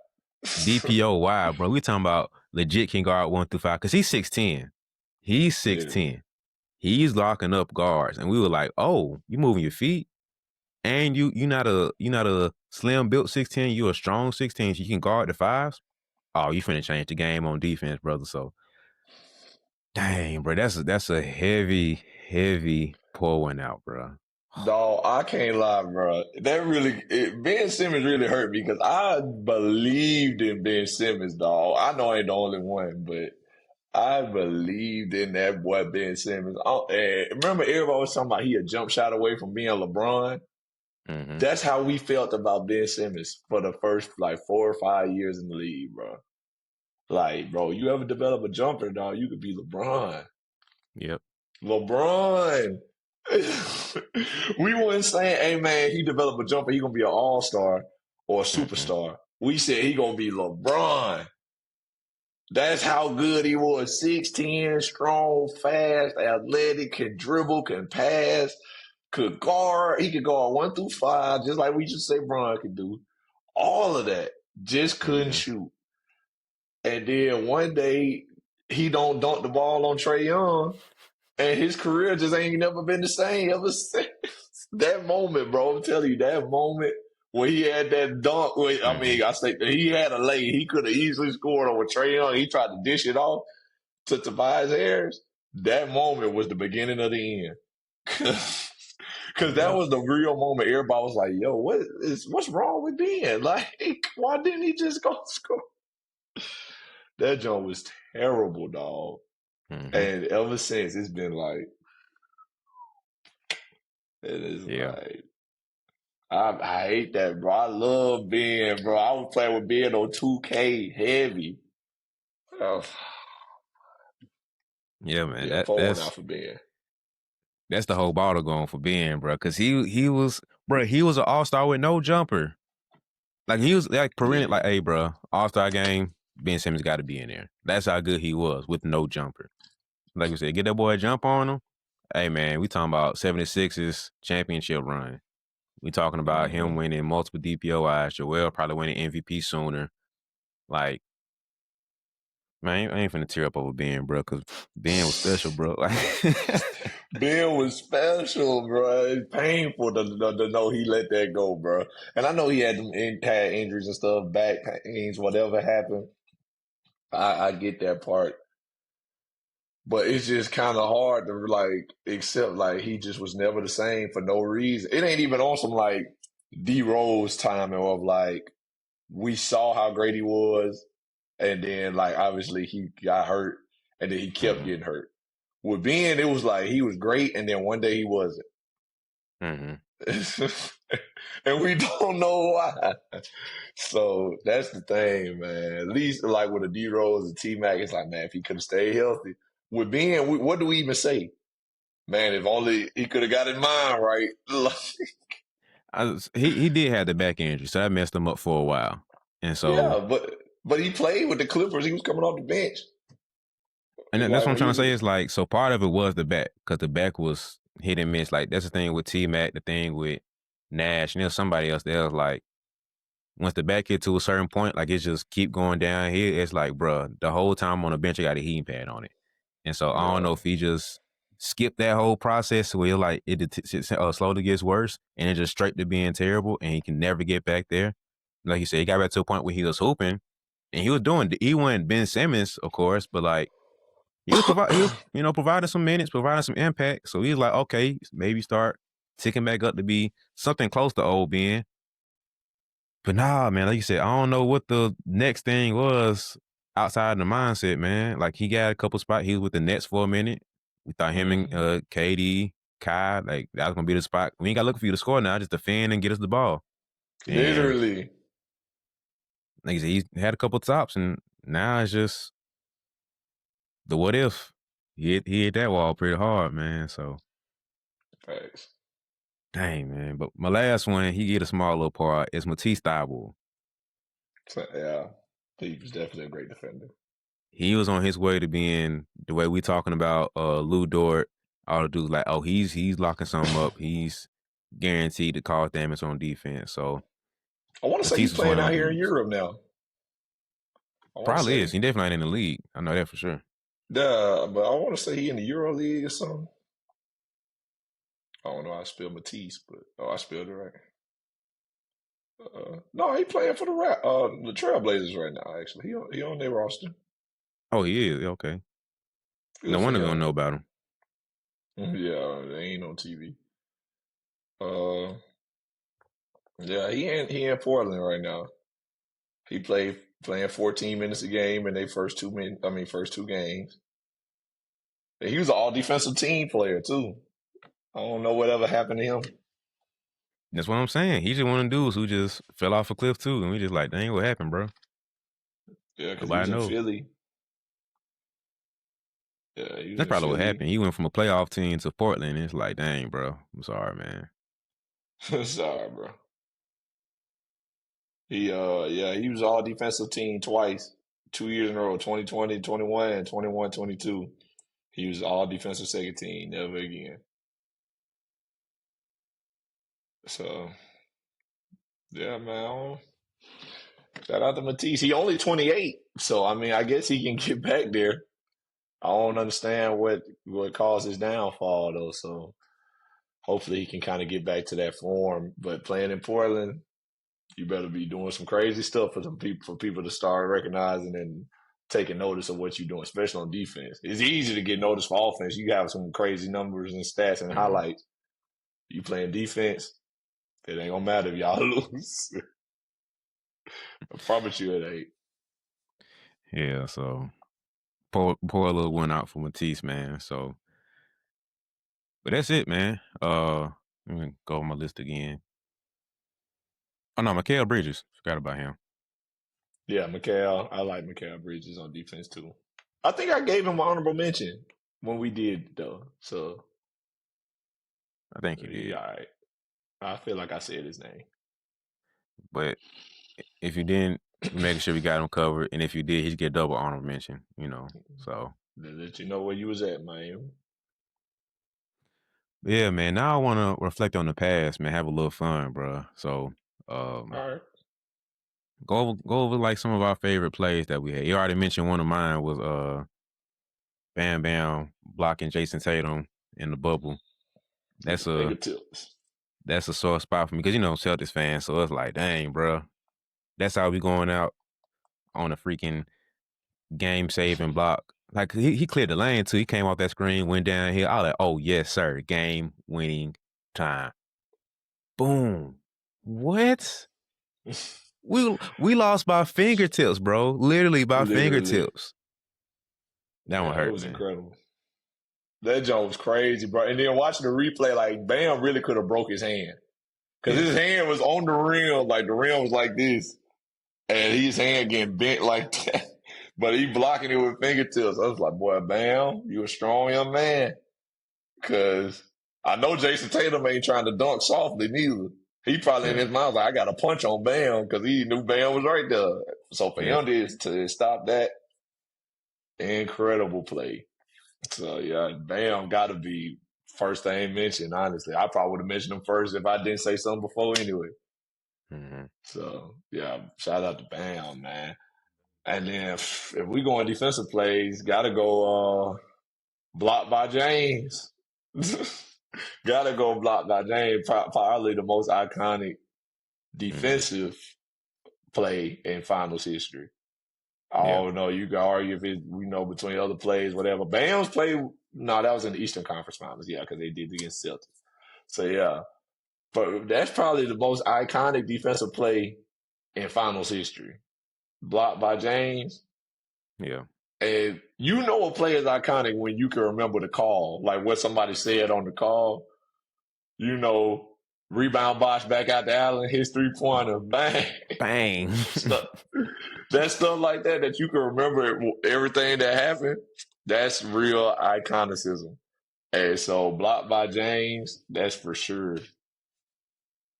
DPOI. DPOY, bro. We talking about legit can guard 1 through 5 because he's 6'10". He's 6'10". He's locking up guards, and we were like, "Oh, you moving your feet?" and you not a slim built 6'10", you a strong 6'10", so you can guard the fives. Oh, you finna change the game on defense, brother. So, dang, bro, that's a heavy pour one out, bro. Dog, I can't lie, bro. Ben Simmons really hurt me because I believed in Ben Simmons, dog. I know I ain't the only one, but I believed in that boy Ben Simmons. Remember, everybody was talking about he a jump shot away from being LeBron. Mm-hmm. That's how we felt about Ben Simmons for the first like 4 or 5 years in the league, bro. Like, bro, you ever develop a jumper, dog, you could be LeBron. Yep. LeBron. We weren't saying, hey man, he developed a jumper, he gonna be an all-star or a Mm-hmm. superstar. We said he gonna be LeBron. That's how good he was. 6'10", strong, fast, athletic, can dribble, can pass, could guard. He could guard 1 through 5, just like we just say Bron could do. All of that. Just couldn't Mm-hmm. shoot. And then one day he don't dunk the ball on Trae Young, and his career just ain't never been the same ever since. That moment, bro, I'm telling you, that moment when he had that dunk, Mm-hmm. I say he had a lay. He could have easily scored over Trae Young. He tried to dish it off to Tobias Harris. That moment was the beginning of the end. Because that Yep. was the real moment. Everybody was like, yo, what's wrong with Ben? Like, why didn't he just go score? That joint was terrible, dog. Mm-hmm. And ever since, it's been like, it is Yeah. like, I hate that, bro. I love Ben, bro. I was playing with Ben on 2K heavy. Oh, Yeah, man. yeah, That pour one that's out for Ben. that's the whole bottle going for Ben, bro. Cause he was, bro. He was an all-star with no jumper. Like he was like perennial. Yeah. Like, hey, bro, all-star game. Ben Simmons got to be in there. That's how good he was with no jumper. Like we said, get that boy a jump on him. Hey, man, we talking about 76ers championship run. We talking about him Mm-hmm. winning multiple DPOIs. Joel probably winning MVP sooner. Like, man, I ain't finna tear up over Ben, bro, because Ben was special, bro. Like, Ben was special, bro. It's painful to know he let that go, bro. And I know he had had injuries and stuff, back pains, whatever happened. I get that part, but it's just kind of hard to like accept like he just was never the same for no reason. It ain't even on some like D Rose timing of like we saw how great he was, and then like obviously he got hurt, and then he kept mm-hmm, getting hurt. With Ben, it was like he was great, and then one day he wasn't. mm-hmm. And we don't know why. So that's the thing, man. At least like with a D Rose and T Mac, it's like, man, if he could have stayed healthy. With Ben, what do we even say? Man, if only he could have got his mind right. He did have the back injury, so that messed him up for a while. And so, Yeah, but he played with the Clippers. He was coming off the bench. and that's Like what I'm when he trying to say was, is like, so part of it was the back, because the back was hit and miss. Like, that's the thing with T-Mac, the thing with Nash, and there's somebody else that was like, once the back hit to a certain point, like it just keep going down here. It's like, bruh, the whole time on the bench, I got a heating pad on it. And so I don't yeah, know if he just skipped that whole process where like it slowly gets worse and it just straight to being terrible and he can never get back there. Like you said, he got back to a point where he was hooping and he wasn't Ben Simmons, of course, but like he was, providing some minutes, providing some impact. So he's like, okay, maybe start ticking back up to be something close to old Ben. But nah, man, like you said, I don't know what the next thing was outside the mindset, man. Like he got a couple spots. He was with the Nets for a minute. We thought him and mm-hmm. KD, Kai, like that was gonna be the spot. We ain't got to look for you to score now, just defend and get us the ball. And Literally. like I said, he had a couple tops, and now it's just the what if. He hit that wall pretty hard, man. So Facts. dang, man. But my last one, he get a small little part. It's Matisse Thybulle. So, yeah, he was definitely a great defender. He was on his way to being the way we talking about Lou Dort. All the dudes like, oh, he's locking something up. He's guaranteed to cause damage on defense. So I want to say Matisse he's was one playing of out them here in dudes. Europe now. I want to Probably is. say, He definitely ain't in the league. I know that for sure. yeah, but I want to say he in the Euro League or something. I don't know how to spell Matisse, but I spelled it right. No, he playing for the Trailblazers right now. Actually, he on their roster. Oh, he is. Okay. No Good for wonder we don't know him. about him. Yeah, they ain't on TV. Uh, yeah, he in Portland right now. He playing 14 minutes a game in their first 2 minutes. I mean, first two games. And he was an all defensive team player too. I don't know whatever happened to him. That's what I'm saying. He's just one of them dudes who just fell off a cliff too, and we just like, dang, what happened, bro? Yeah, because he was Nobody in knows. Philly. Yeah, he was That's in probably what Philly. happened. He went from a playoff team to Portland. And it's like, dang, bro. I'm sorry, man. Sorry, bro. He was all defensive team twice, 2 years in a row, 2020, 21, and 21, 22. He was all defensive second team, never again. So, yeah, man. Shout out to Matisse. He only 28, so I mean, I guess he can get back there. I don't understand what caused his downfall though. So hopefully he can kind of get back to that form. But playing in Portland, you better be doing some crazy stuff for people to start recognizing and taking notice of what you're doing, especially on defense. It's easy to get noticed for offense. You have some crazy numbers and stats and highlights. You playing defense, it ain't gonna matter if y'all lose. I promise you it ain't. Yeah, so poor little one out for Matisse, man. So, but that's it, man. Let me go on my list again. Oh no, Mikal Bridges. Forgot about him. Yeah, Mikal. I like Mikal Bridges on defense too. I think I gave him an honorable mention when we did though. So I think you did. all right. I feel like I said his name. But if you didn't, making sure we got him covered, and if you did, he'd get double honorable mention. You know, so To let you know where you was at, man. yeah, man. Now I want to reflect on the past, man. Have a little fun, bro. So, All right. go over like some of our favorite plays that we had. You already mentioned one of mine was Bam Bam blocking Jason Tatum in the bubble. With That's the fingertips. a sore spot for me because Celtics fans, so it's like, dang, bro, that's how we going out on a freaking game saving block. Like he cleared the lane too. He came off that screen, went down here. I was like, oh yes, sir, game winning time. Boom. What? We lost by fingertips, bro. Literally by Literally. fingertips. That one Yeah, it hurt, was man. incredible. That joke was crazy, bro. And then watching the replay, like Bam really could have broke his hand. Because Yeah. his hand was on the rim, like the rim was like this. And his hand getting bent like that. But he blocking it with fingertips. I was like, boy, Bam, you a strong young man. Because I know Jason Tatum ain't trying to dunk softly neither. He probably in Yeah. his mind like, I got a punch on Bam because he knew Bam was right there. So for Yeah. him to stop that, incredible play. So yeah, Bam got to be first thing mentioned. Honestly, I probably would have mentioned him first if I didn't say something before anyway. Mm-hmm. So yeah, shout out to Bam, man. And then if we go on defensive plays, got to go blocked by James. Gotta go blocked by James. Probably the most iconic defensive play in finals history. I don't know. You can argue if it's, between other plays, whatever. Bam's play, no, that was in the Eastern Conference Finals. Yeah, because they did against Celtics. So, yeah. But that's probably the most iconic defensive play in finals history. Blocked by James. Yeah. And a play is iconic when you can remember the call, like what somebody said on the call. Rebound Bosh back out to Allen, his 3-pointer, bang. Bang. That stuff like that you can remember everything that happened, that's real iconicism. And so blocked by James, that's for sure.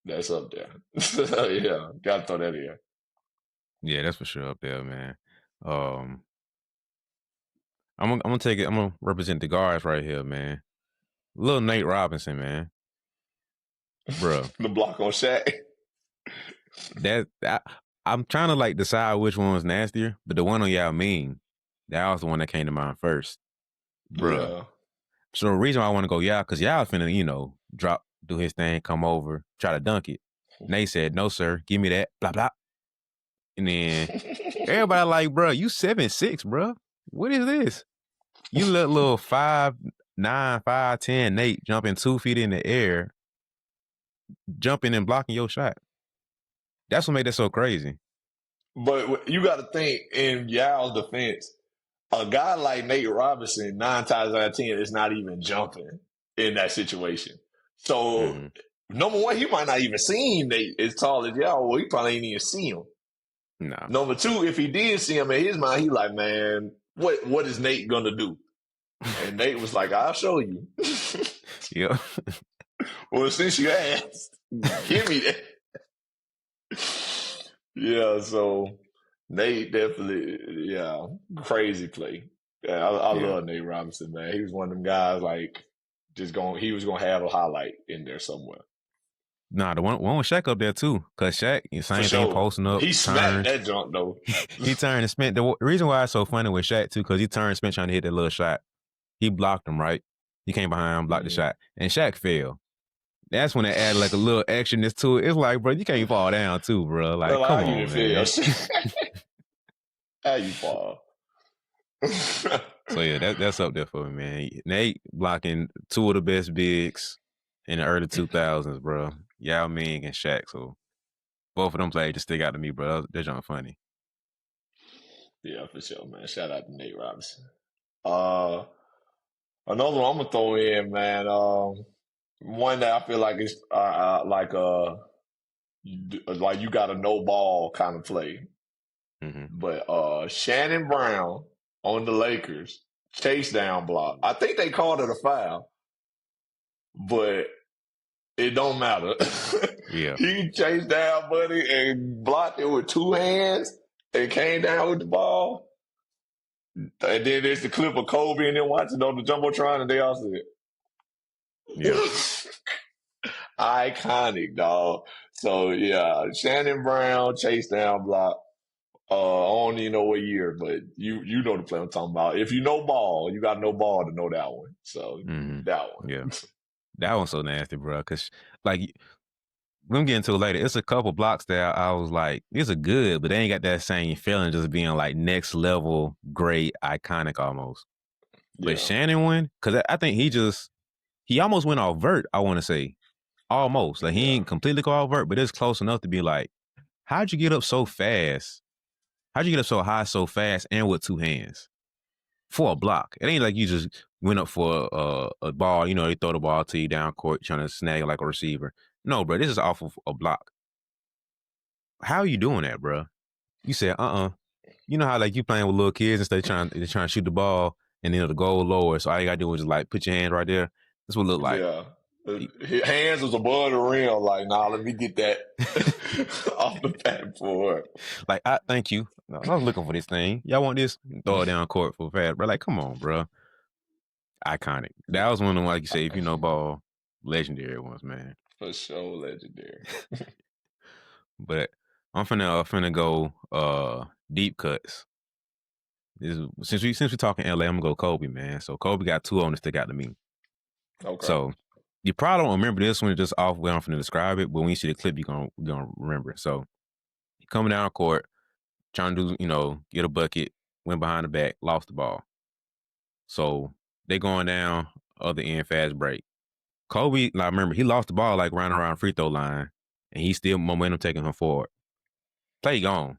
That's up there. Yeah, gotta throw that in. Yeah, that's for sure up there, man. I'm gonna take it. I'm gonna represent the guards right here, man. Little Nate Robinson, man. Bro. The block on Shaq. I'm trying to like decide which one was nastier, but the one on Yao Ming, that was the one that came to mind first. Bruh. Yeah. So the reason why I want to go Yao, because Yao finna, drop, do his thing, come over, try to dunk it. Nate said, "No, sir, give me that." Blah blah. And then everybody like, bro, you 7'6", bro. What is this? You let little 5'9", 5'10" Nate jumping 2 feet in the air, jumping and blocking your shot. That's what made it so crazy. But you got to think, in Yao's defense, a guy like Nate Robinson, 9 times out of 10, is not even jumping in that situation. So, number one, he might not even see Nate as tall as Yao. Well, he probably ain't even see him. No. Number two, if he did see him in his mind, he like, man, what is Nate gonna do? And Nate was like, I'll show you. Yeah. Well, since you asked, give me that. Yeah, so Nate definitely, crazy play. Yeah, I love Nate Robinson, man. He was one of them guys like he was gonna have a highlight in there somewhere. Nah, the one with Shaq up there too, cause Shaq, same thing, posting up. He smacked that jump though. He turned and spent. The reason why it's so funny with Shaq too, cause he turned and spent trying to hit that little shot. He blocked him, right? He came behind him, blocked the shot, and Shaq fell. That's when they added like a little actionness to it. It's like, bro, you can't fall down too, bro. Like, come on, man. How you fall? So yeah, that's up there for me, man. Nate blocking 2 of the best bigs in the early 2000s, bro. Yao Ming and Shaq. So both of them players just stick out to me, bro. They're just funny. Yeah, for sure, man. Shout out to Nate Robinson. Another one I'm gonna throw in, man. One that I feel like is like you got a no ball kind of play. But Shannon Brown on the Lakers chase down block. I think they called it a foul, but it don't matter. Yeah, he chased down Buddy and blocked it with 2 hands and came down with the ball. And then there's the clip of Kobe and then watching on the Jumbotron, and they all said, yeah. Iconic, dog. So, yeah, Shannon Brown, chase down block. I don't even know what year, but you know the play I'm talking about. If you know ball, you got no ball to know that one. So, that one. Yeah. That one's so nasty, bro. Because, like, we'll get into it later. It's a couple blocks that I was like, these are good, but they ain't got that same feeling just being like next level, great, iconic almost. But Shannon one, because I think he almost went off vert, I want to say. Almost. Like, he ain't completely go off vert, but it's close enough to be like, how'd you get up so fast? How'd you get up so high so fast and with 2 hands? For a block. It ain't like you just went up for a ball, you know, they throw the ball to you down court trying to snag like a receiver. No, bro, this is off of a block. How are you doing that, bro? You said, You know how like you playing with little kids and they're trying to shoot the ball and then the goal lower. So all you gotta do is just like put your hand right there. That's what it looked like. Yeah. His hands was above the rim, like, nah, let me get that off the backboard. Like, thank you. No, I was looking for this thing. Y'all want this? Throw it down court for fast, bro. Like, come on, bro. Iconic. That was one of them, like you say, if you know ball, legendary ones, man. For sure, legendary. But I'm finna go deep cuts. Since we talking LA, I'm gonna go Kobe, man. So Kobe got 2 on that stick out to me. Okay. So you probably don't remember this one just off where I'm finna describe it, but when you see the clip, you're gonna remember it. So he coming down court, trying to do, get a bucket, went behind the back, lost the ball. So they going down, other end, fast break. Kobe, like, remember, he lost the ball like running around free throw line, and he's still momentum taking him forward. Play gone.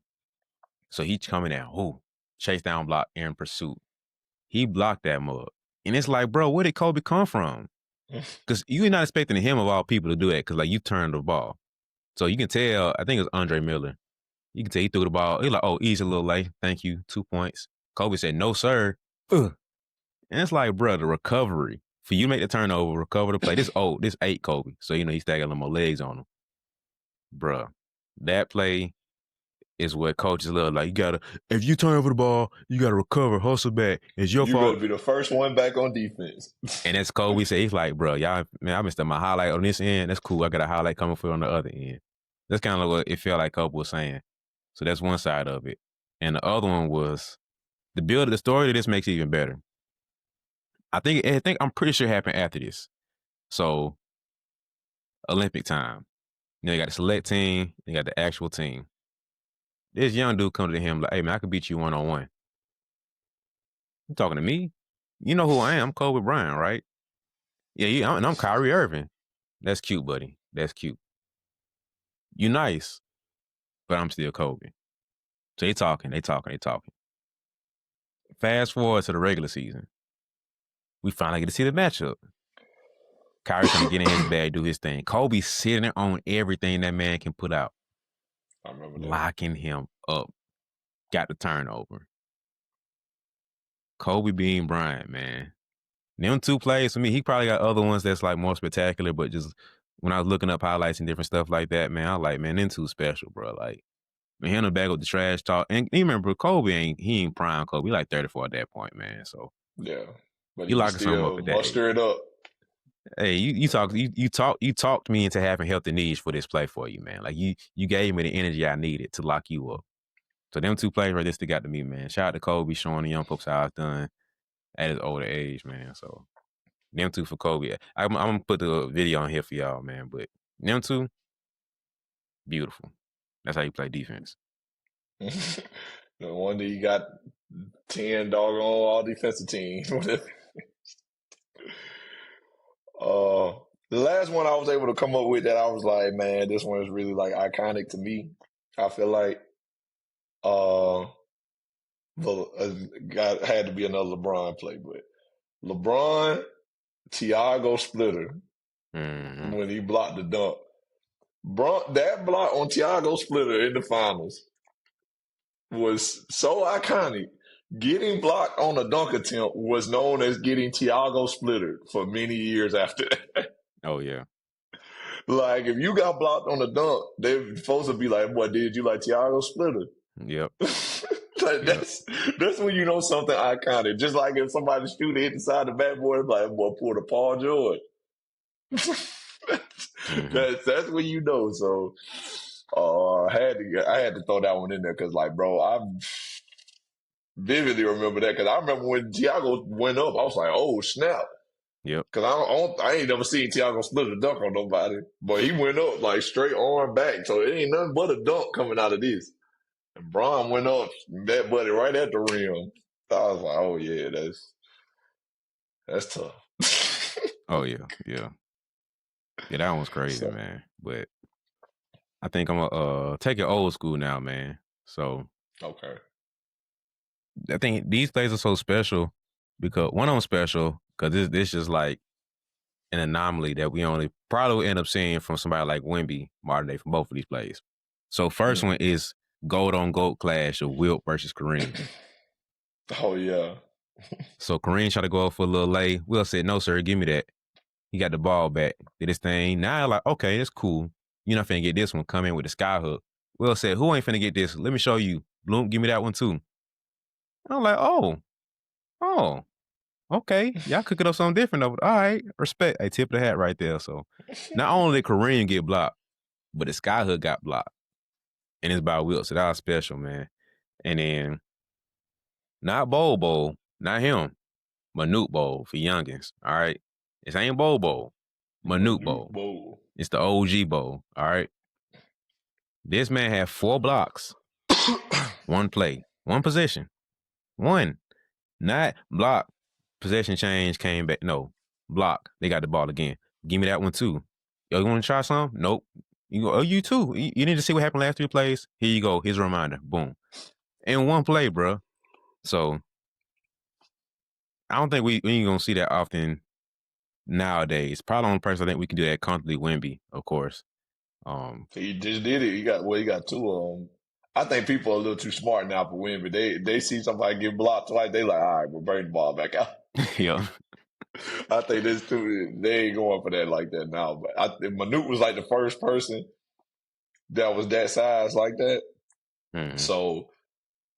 So he's coming down. Chase down block in pursuit. He blocked that mug. And it's like, bro, where did Kobe come from? Because you're not expecting him of all people to do that because, like, you turned the ball. So you can tell, I think it was Andre Miller. You can tell he threw the ball. He's like, easy, little late. Thank you. 2 points. Kobe said, no, sir. And it's like, bro, the recovery. For you to make the turnover, recover the play. This 8 Kobe. So, he's stacking a little more legs on him. Bro, that play is what coaches love. Like, if you turn over the ball, you got to recover, hustle back. It's your fault. You got to be the first one back on defense. And that's Kobe said, he's like, bro, y'all, man, I missed my highlight on this end. That's cool. I got a highlight coming for you on the other end. That's kind of what it felt like Kobe was saying. So that's one side of it. And the other one was the story of this makes it even better. I'm pretty sure it happened after this. So Olympic time. You got the select team, you got the actual team. This young dude come to him like, hey, man, I could beat you one-on-one. You talking to me? You know who I am. I'm Kobe Bryant, right? Yeah, and I'm Kyrie Irving. That's cute, buddy. That's cute. You nice, but I'm still Kobe. So they talking. Fast forward to the regular season. We finally get to see the matchup. Kyrie finna get in his bag, do his thing. Kobe sitting on everything that man can put out. I remember that. Locking him up. Got the turnover. Kobe being Bryant, man. Them two plays for me, he probably got other ones that's like more spectacular, but just when I was looking up highlights and different stuff like that, man, I was like, man, them two special, bro. Like, man, he in the back with the trash talk. And you remember, Kobe ain't prime Kobe. He like 34 at that point, man. So Yeah, but you he locking something up still at that age. muster it up. Hey, you talked me into having healthy needs for this play for you, man. Like you gave me the energy I needed to lock you up. So them two plays right there stick out to me, man. Shout out to Kobe showing the young folks how it's done at his older age, man. So them two for Kobe. I'm gonna put the video on here for y'all, man. But them two, beautiful. That's how you play defense. No wonder you got 10 doggone all defensive teams. The last one I was able to come up with that I was like, man, this one is really like iconic to me. I feel like had to be another LeBron play, but LeBron Thiago splitter when he blocked the dunk. That block on Thiago splitter in the finals was so iconic. Getting blocked on a dunk attempt was known as getting Thiago splittered for many years after that. Oh yeah. Like if you got blocked on a dunk, they supposed to be like, "Boy, did you like Thiago splitter?" Yep. Like, that's when you know something iconic. Just like if somebody shoot it inside the backboard, like, "Boy, pull the Paul George." That's when you know. So I had to throw that one in there because, like, bro, I vividly remember that because I remember when Thiago went up, I was like, "Oh snap!" Yep. Because I ain't never seen Thiago split a dunk on nobody, but he went up like straight arm back, so it ain't nothing but a dunk coming out of this. And Bron went up, that buddy right at the rim. I was like, "Oh yeah, that's tough." Oh yeah. Yeah, that one was crazy, man. But I think I'm gonna take it old school now, man. So okay. I think these plays are so special because one of them special because this just like an anomaly that we only probably will end up seeing from somebody like Wemby modern day from both of these plays. So first one is gold on gold clash of Wilt versus Kareem. Oh yeah. So Kareem tried to go up for a little lay. Wilt said, "No, sir, give me that." He got the ball back, did his thing. Now like, okay, that's cool. You're not finna get this one. Come in with the sky hook. Wilt said, "Who ain't finna get this? Let me show you. Bloom, give me that one too." I'm like, oh, okay. Y'all cooking up something different over. All right, respect. I tip the hat right there. So not only did Kareem get blocked, but the skyhook got blocked. And it's by Wilt. So that was special, man. And then not Bowl, not him. Manute Bowl for youngins. All right. This ain't Bowl. Manute Bowl. It's the OG Bowl. All right. This man had 4 blocks. One play. One possession. One. Not block. Possession change, came back. No. Block. They got the ball again. Give me that one too. Yo, you want to try some? Nope. You go, oh, you too. You need to see what happened last 3 plays? Here you go. Here's a reminder. Boom. In one play, bro. So I don't think we ain't gonna see that often nowadays. Probably the only person I think we can do that comfortably, Wemby, of course. He just did it. He got 2 of them. I think people are a little too smart now for Wemby. They see somebody get blocked twice, they like, all right, we'll bring the ball back out. Yeah. I think this too. They ain't going for that like that now. But Manute was like the first person that was that size like that. Mm-hmm. So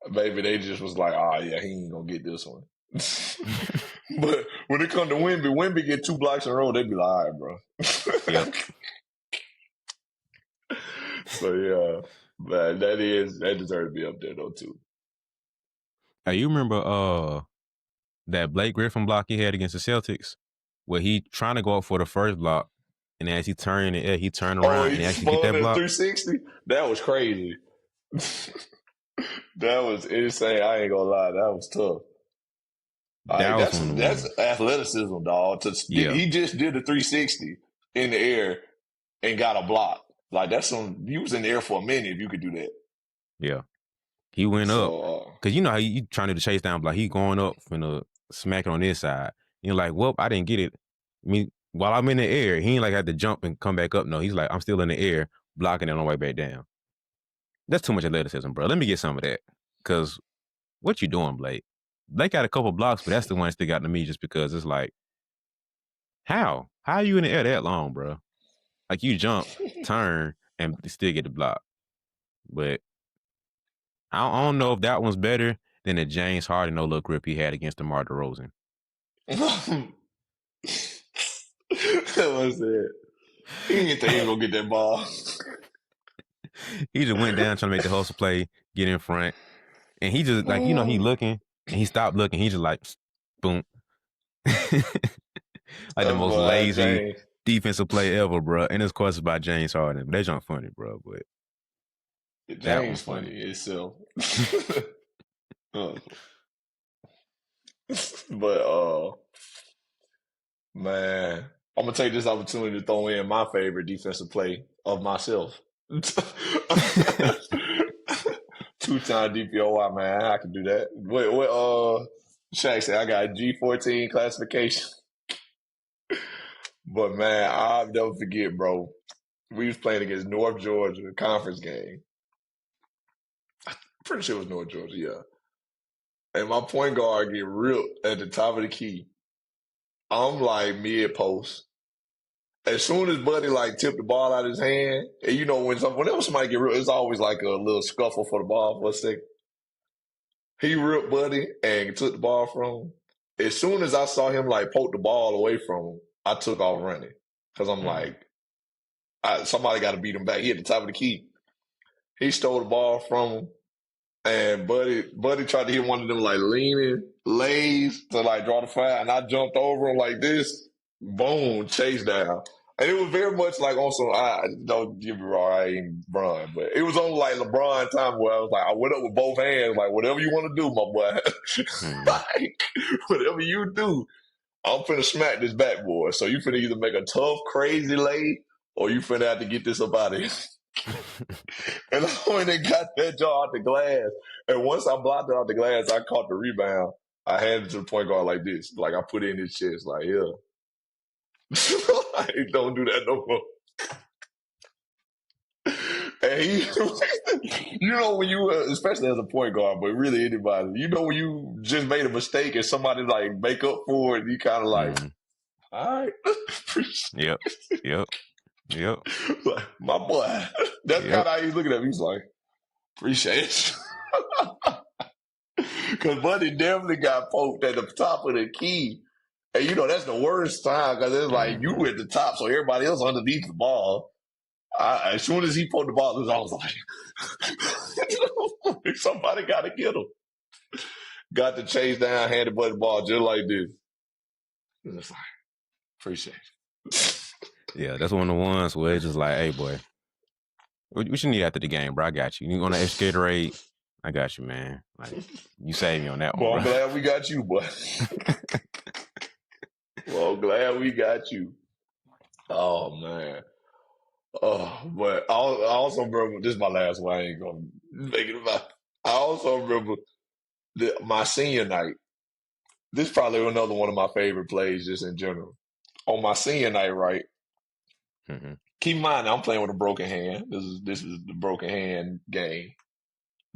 maybe they just was like, oh yeah, he ain't gonna get this one. But when it come to Wemby get 2 blocks in a row, they be like, all right, bro. Yep. So yeah, but that deserves to be up there though too. Hey, you remember that Blake Griffin block he had against the Celtics, where he trying to go up for the first block, and as he turned in the air, he turned Oh, around he and actually get that spun at block. 360? That was crazy. That was insane. I ain't gonna lie. That was tough. That was one of the That's ones. athleticism, dog. Yeah, He just did the 360 in the air and got a block. Like that's you was in the air for a minute if you could do that. yeah. He went up So because you know how he trying to do the chase down block. He going up finna smack it on this side. You're like, well, I didn't get it. I mean, while I'm in the air, he ain't like had to jump and come back up. No, he's like, I'm still in the air, blocking it on the way back down. That's too much athleticism, bro. Let me get some of that. Cause what you doing, Blake? Blake got a couple blocks, but that's the one that stick out to me just because it's like, how? How are you in the air that long, bro? Like you jump, turn, and still get the block. But I don't know if that one's better than the James Harden no look grip he had against DeMar DeRozan. What was that? He didn't think he was gonna get that ball. He just went down trying to make the hustle play, get in front, and he just like he looking and he stopped looking. He just like boom, like the most lazy James. defensive play ever, bro. And it's course by James Harden. But they jump funny, bro. But that one's James funny itself. But man, I'm gonna take this opportunity to throw in my favorite defensive play of myself. 2-time DPOY, man. I can do that. What Shaq said I got a G14 classification. But man, I'll never forget, bro. We was playing against North Georgia, conference game. I'm pretty sure it was North Georgia, yeah. And my point guard get ripped at the top of the key. I'm like mid post. As soon as Buddy like tipped the ball out of his hand, and you know whenever somebody get ripped, it's always like a little scuffle for the ball for a second. He ripped Buddy and took the ball from him. As soon as I saw him like poke the ball away from him, I took off running because I'm like, somebody got to beat him back. He at the top of the key. He stole the ball from him, and Buddy tried to hit one of them like leaning lays to like draw the foul, and I jumped over him like this. Boom, chase down. And it was very much like on some, don't get me wrong, I ain't LeBron, but it was on like LeBron time where I was like, I went up with both hands, like, whatever you want to do, my boy. Like, whatever you do, I'm finna smack this backboard. So you finna either make a tough, crazy lay, or you finna have to get this up out of here. And I went and got that jaw out the glass. And once I blocked it out the glass, I caught the rebound. I handed it to the point guard like this. Like, I put it in his chest, like, yeah. Like, don't do that no more. And he, you know, when you, especially as a point guard, but really anybody, you know, when you just made a mistake and somebody like make up for it, you kind of like, all right. Yep. Like, my boy. That's kind of how he's looking at me. He's like, appreciate it. Because Buddy definitely got poked at the top of the key. And you know, that's the worst time because it's like you at the top, so everybody else underneath the ball. As soon as he poked the ball, I was like, somebody got to get him. Got to chase down, handed Buddy the ball just like this. It's like, appreciate it. Yeah, that's one of the ones where it's just like, hey, boy, what you need after the game, bro? I got you. You want to escatorate? I got you, man. Like, you saved me on that one, Well, bro. I'm glad we got you, boy. Well, glad we got you. Oh, man. Oh, but I also remember, this is my last one, I ain't going to make it about. I also remember my senior night. This is probably another one of my favorite plays just in general. On my senior night, right? Mm-hmm. Keep in mind, I'm playing with a broken hand. This is the broken hand game,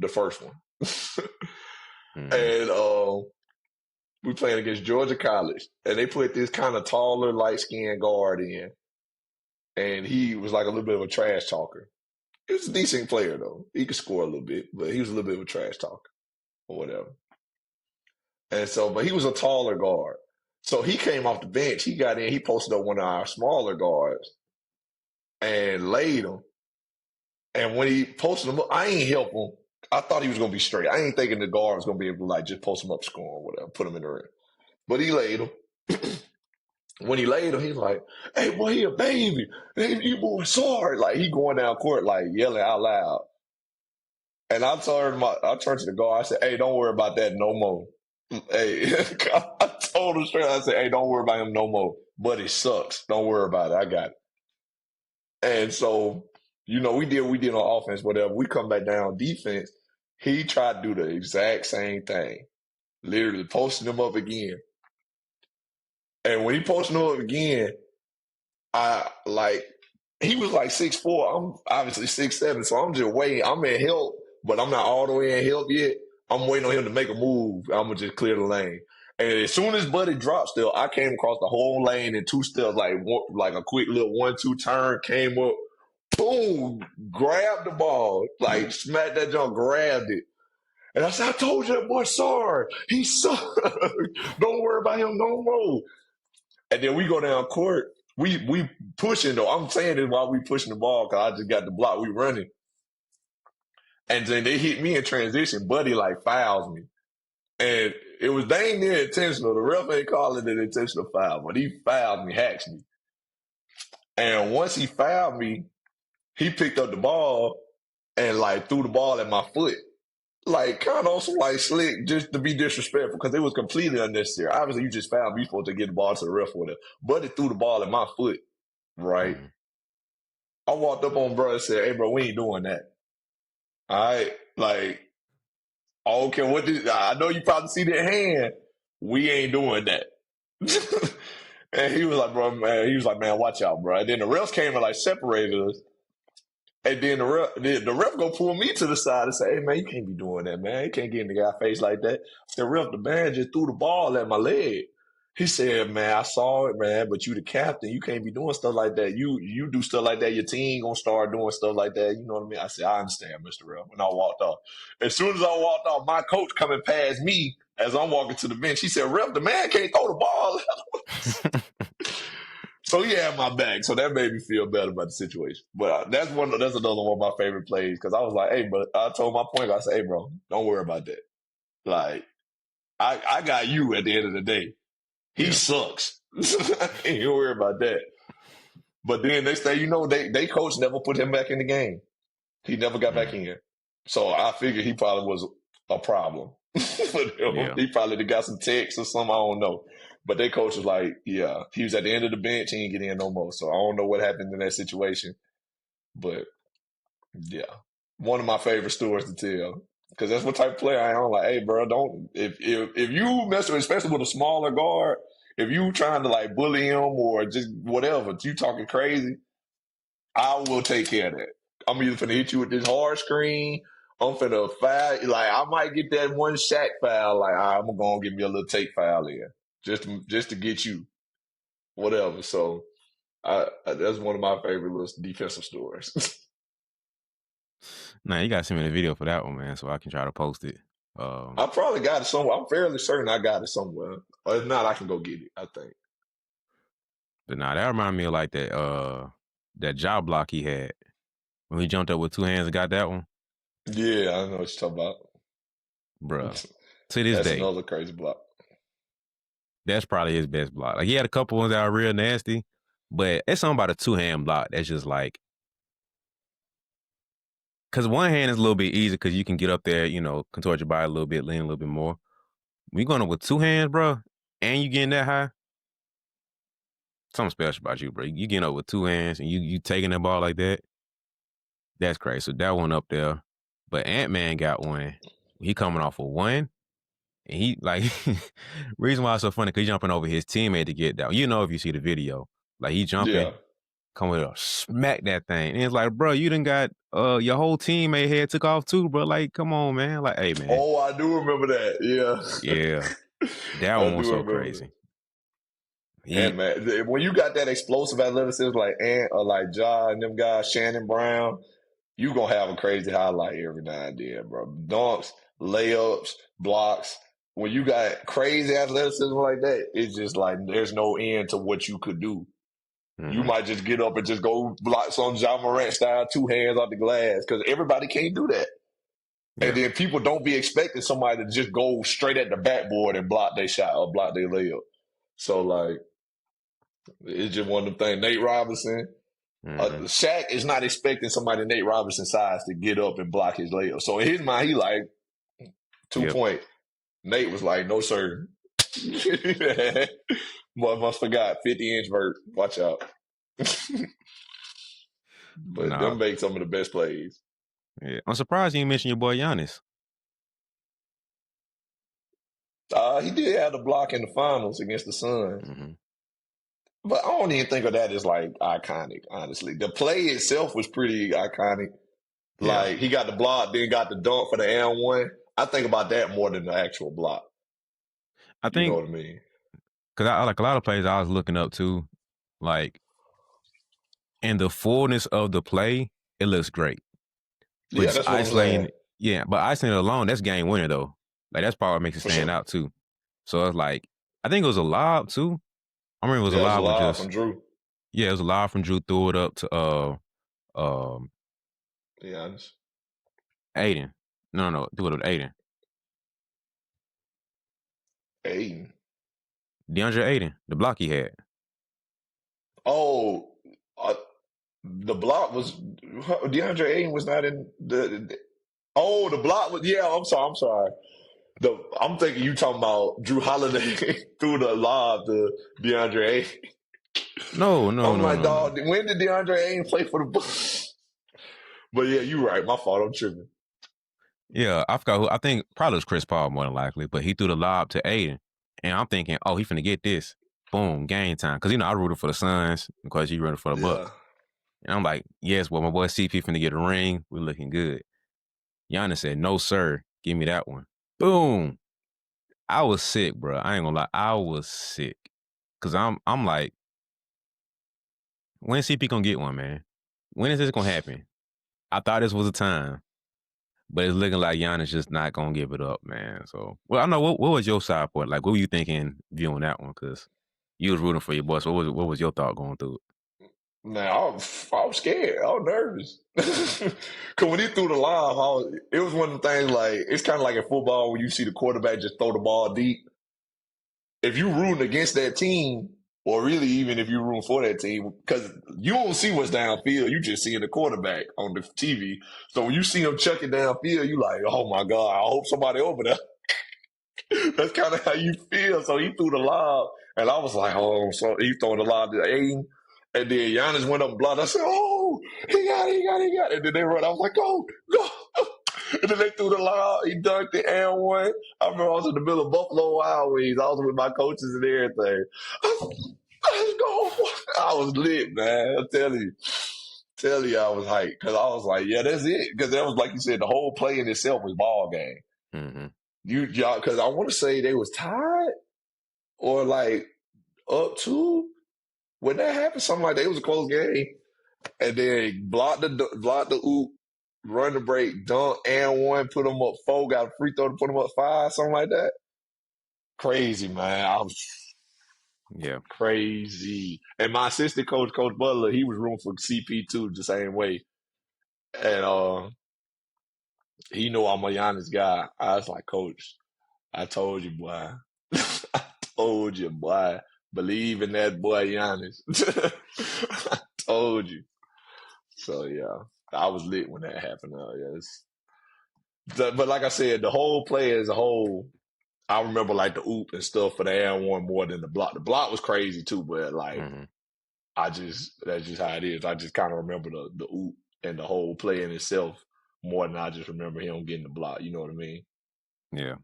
the first one. And we playing against Georgia College, and they put this kind of taller, light-skinned guard in, and he was like a little bit of a trash talker. He was a decent player, though. He could score a little bit, but he was a little bit of a trash talker or whatever. And so, but he was a taller guard. So he came off the bench. He got in. He posted up one of our smaller guards and laid him. And when he posted him up, I ain't help him. I thought he was going to be straight. I ain't thinking the guard was going to be able to like just post him up, score or whatever, put him in the ring. But he laid him. when he laid him, he's like, "Hey, boy, he a baby. Hey, you boy, sorry." Like he going down court, like yelling out loud. And I turned to the guard. I said, "Hey, don't worry about that no more." Hey, I told him straight. I said, "Hey, don't worry about him no more. But it sucks. Don't worry about it. I got it." And so, we did on offense, whatever. We come back down defense. He tried to do the exact same thing, literally posting him up again. And when he posted him up again, he was like 6'4". I'm obviously 6'7", so I'm just waiting. I'm in help, but I'm not all the way in help yet. I'm waiting on him to make a move. I'm gonna just clear the lane. And as soon as Buddy dropped, still I came across the whole lane in 2 steps, like a quick little 1-2 turn. Came up, boom, grabbed the ball, like smacked that jump, grabbed it. And I said, "I told you that boy, sorry. He sucked. Don't worry about him no more." And then we go down court. We pushing though. I'm saying this while we pushing the ball because I just got the block. We running. And then they hit me in transition. Buddy like fouls me. And it was dang near intentional. The ref ain't calling it an intentional foul, but he fouled me, hacks me. And once he fouled me, he picked up the ball and like threw the ball at my foot. Like kind of on some like slick just to be disrespectful because it was completely unnecessary. Obviously, you just fouled me. You're supposed to get the ball to the ref or whatever. But it threw the ball at my foot, right? Mm-hmm. I walked up on bro and said, "Hey, bro, we ain't doing that." All right, like, okay, I know you probably see that hand. We ain't doing that. And he was like, "Bro, man," he was like, "Man, watch out, bro." And then the refs came and like separated us. And then the ref go pull me to the side and say, "Hey, man, you can't be doing that, man. You can't get in the guy's face like that." I said, "Ref, the man just threw the ball at my leg." He said, "Man, I saw it, man, but you the captain. You can't be doing stuff like that. You do stuff like that, your team gonna start doing stuff like that." You know what I mean? I said, "I understand, Mr. Ref." And I walked off. As soon as I walked off, my coach coming past me as I'm walking to the bench, he said, "Ref, the man can't throw the ball." So he had my back, so that made me feel better about the situation. But that's another one of my favorite plays because I was like, "Hey, but I told my point guard, I said, hey, bro, don't worry about that. Like, I got you at the end of the day. He sucks. Ain't worry about that." But then next thing you know, they coach never put him back in the game. He never got back in. So I figured he probably was a problem for them. Yeah. He probably got some texts or something. I don't know. But their coach was like, yeah, he was at the end of the bench. He ain't get in no more. So I don't know what happened in that situation. But yeah, one of my favorite stories to tell. Because that's what type of player I am. I'm like, hey, bro, don't if you mess with, especially with a smaller guard, if you trying to like bully him or just whatever, you talking crazy, I will take care of that. I'm either finna hit you with this hard screen. I'm finna foul. Like I might get that one Shaq foul. Like I'm gonna give me a little take foul in just to get you, whatever. So that's one of my favorite little defensive stories. Nah, you gotta send me the video for that one, man, so I can try to post it. I probably got it somewhere. I'm fairly certain I got it somewhere. Or if not, I can go get it, I think. But nah, that reminded me of like that job block he had when he jumped up with 2 hands and got that one. Yeah, I know what you're talking about. Bruh. To this That's day, another crazy block. that's probably his best block. Like he had a couple ones that are real nasty, but it's something about a 2-hand block that's just like, because one hand is a little bit easier because you can get up there, contort your body a little bit, lean a little bit more. When you going up with 2 hands, bro, and you getting that high, something special about you, bro. You getting up with 2 hands and you taking that ball like that, that's crazy. So that one up there. But Ant-Man got one. He coming off of one. And he, like, reason why it's so funny, because he jumping over his teammate to get down. If you see the video. Like, he jumping, Yeah. coming up, smack that thing. And it's like, bro, you done got your whole teammate head took off too, bro. Like, come on, man. Like, hey, man. Oh, I do remember that. Yeah. Yeah. That one was so crazy. And man, when you got that explosive athleticism like Ant or like Ja and them guys, Shannon Brown, you gonna have a crazy highlight every now and then, bro. Dunks, layups, blocks. When you got crazy athleticism like that, it's just like there's no end to what you could do. Mm-hmm. You might just get up and just go block some Ja Morant style 2 hands off the glass because everybody can't do that. Yeah. And then people don't be expecting somebody to just go straight at the backboard and block their shot or block their layup. So like, It's just one of them things. Nate Robinson. Mm-hmm. Shaq is not expecting somebody Nate Robinson size to get up and block his layup. So in his mind, he like 2 Yep. point. Nate was like, no, sir. Must forgot 50-inch vert. Watch out. But Nah. them make some of the best plays. Yeah. I'm surprised you didn't mention your boy Giannis. He did have the block in the finals against the Suns. Mm-hmm. But I don't even think of that as like iconic, honestly. The play itself was pretty iconic. Yeah. Like he got the block, then got the dunk for the and one. I think about that more than the actual block. I You know think what I mean? because I like a lot of plays I was looking up to, like in the fullness of the play, it looks great. But Yeah, just that's what I'm isolating, saying. yeah, but isolating it alone, that's game winner though. Like that's probably what makes it For stand sure. out too. So it's like I think it was a lob too. I remember it was a Yeah, it's a lob with lot just from Drew. yeah, it was a lob from Drew, threw it up to um Yeah, honest. Aiden. No, threw it up to Aiden. Aiden. DeAndre Aiden, the block he had. Oh, the block was DeAndre Aiden was not in the block was I'm sorry. I'm thinking you talking about Drew Holiday threw the lob to DeAndre Aiden. No. I'm like, dog, when did DeAndre Aiden play for the Bulls? But yeah, you're right. My fault. I'm tripping. Yeah, I forgot who. I think probably was Chris Paul more than likely, but he threw the lob to Aiden, and I'm thinking, oh, he finna get this. Boom, game time. Because I rooted for the Suns because you rooted for the Yeah. Bucks, and I'm like, yes, well, my boy CP finna get a ring. We're looking good. Giannis said, no, sir, give me that one. Boom. I was sick, bro. I ain't gonna lie, I was sick because I'm like, when CP gonna get one, man? When is this gonna happen? I thought this was a time. But it's looking like Giannis just not gonna give it up, man. So, well, I know what was your side for it? Like, what were you thinking viewing that one? Because you was rooting for your boy. So, what was your thought going through it? Man, I was scared. I was nervous. Because when he threw the lob, it was one of the things like, it's kind of like in football when you see the quarterback just throw the ball deep. If you're rooting against that team, or really even if you're rooting for that team, because you don't see what's downfield, you just seeing the quarterback on the TV. So when you see him chuck it downfield, you like, oh my God, I hope somebody over there. That's kind of how you feel. So he threw the lob, and I was like, oh, so he throwing the lob to Aiden. And then Giannis went up and blocked. I said, oh, he got it. And then they run. I was like, go. And then they threw the lob. He dunked it and one. I remember I was in the middle of Buffalo Wild Wings. I was with my coaches and everything. Let's go. I was lit, man. I'm telling you, I was hyped. Because I was like, yeah, that's it. Because that was, like you said, the whole play in itself was ball game. Mm-hmm. Y'all, because I want to say they was tied or like up two when that happened. Something like that. It was a close game, and then block the oop, run the break, dunk and one, put them up 4, got a free throw to put them up 5, something like that. Crazy, man. I was crazy. And my assistant coach, Coach Butler, he was rooting for CP too, the same way. And he knew I'm a Giannis guy. I was like, Coach, I told you, boy. I told you, boy. Believe in that boy Giannis. I told you. So yeah, I was lit when that happened. Yes, but like I said, the whole play as a whole, I remember like the oop and stuff for the air one more than the block. The block was crazy too, but like that's just how it is. I just kind of remember the oop and the whole play in itself more than I just remember him getting the block. You know what I mean? Yeah.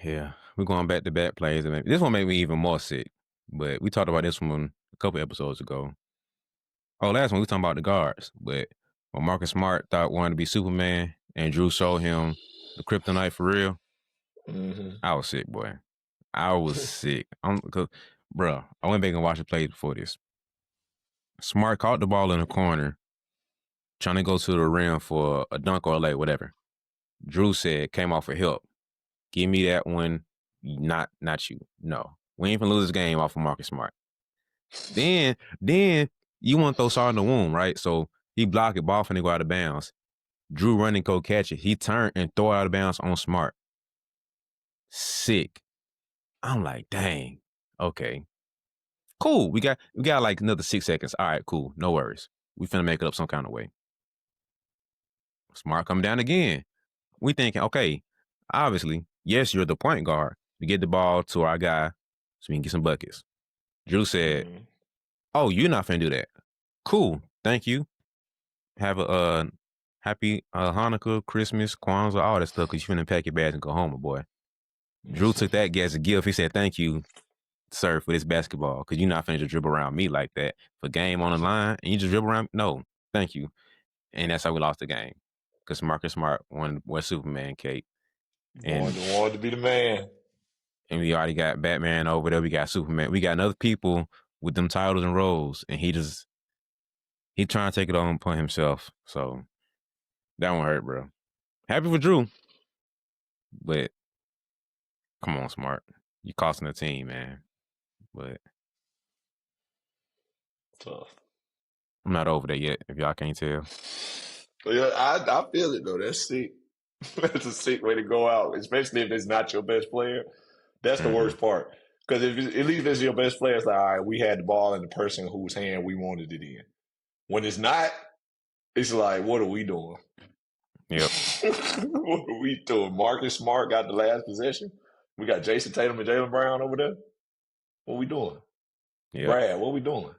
Yeah. We're going back to back plays. This one made me even more sick. But we talked about this one a couple episodes ago. Oh, last one we talking about the guards. But when Marcus Smart thought wanted to be Superman and Drew showed him the kryptonite for real, I was sick, boy. I was sick. Bro, I went back and watched the plays before this. Smart caught the ball in the corner, trying to go to the rim for a dunk or a lay, whatever. Drew said, came off for help. Give me that one, not you. No. We ain't gonna lose this game off of Marcus Smart. Then you want to throw Salt in the womb, right? So he blocked it, ball finna go out of bounds. Drew running, go catch it. He turned and throw it out of bounds on Smart. Sick. I'm like, dang. Okay. Cool. We got like another 6 seconds. All right, cool. No worries. We finna make it up some kind of way. Smart come down again. We thinking, okay, obviously, yes, you're the point guard. We get the ball to our guy so we can get some buckets. Drew said, oh, you're not finna do that. Cool. Thank you. Have a happy Hanukkah, Christmas, Kwanzaa, all that stuff, because you finna pack your bags and go home, my boy. Drew took that as a gift. He said, thank you, sir, for this basketball, because you're not finna just dribble around me like that. For game on the line, and you just dribble around, no, thank you. And that's how we lost the game, because Marcus Smart wanted Superman cake. And wanted to be the man. And we already got Batman over there. We got Superman. We got other people with them titles and roles, and he trying to take it on upon himself. So that one hurt, bro. Happy for Drew, but come on, Smart. You costing the team, man. But tough. I'm not over there yet, if y'all can't tell. Yeah, I feel it, though. That's sick. That's a sick way to go out, especially if it's not your best player. That's the worst part. Because at least if it's your best player, it's like, all right, we had the ball in the person whose hand we wanted it in. When it's not, it's like, what are we doing? Yep. What are we doing? Marcus Smart got the last possession. We got Jason Tatum and Jaylen Brown over there. What we doing? Yep. Brad, what we doing?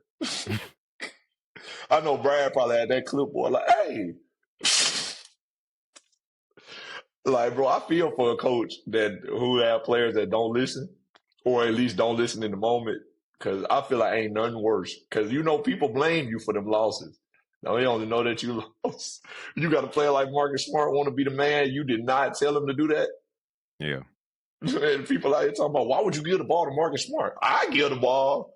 I know Brad probably had that clipboard like, hey. Like, bro, I feel for a coach who have players that don't listen, or at least don't listen in the moment, because I feel like ain't nothing worse. Because people blame you for them losses. Now they only know that you lost. You got a player like Marcus Smart want to be the man. You did not tell him to do that. Yeah. And people out here talking about, why would you give the ball to Marcus Smart? I give the ball.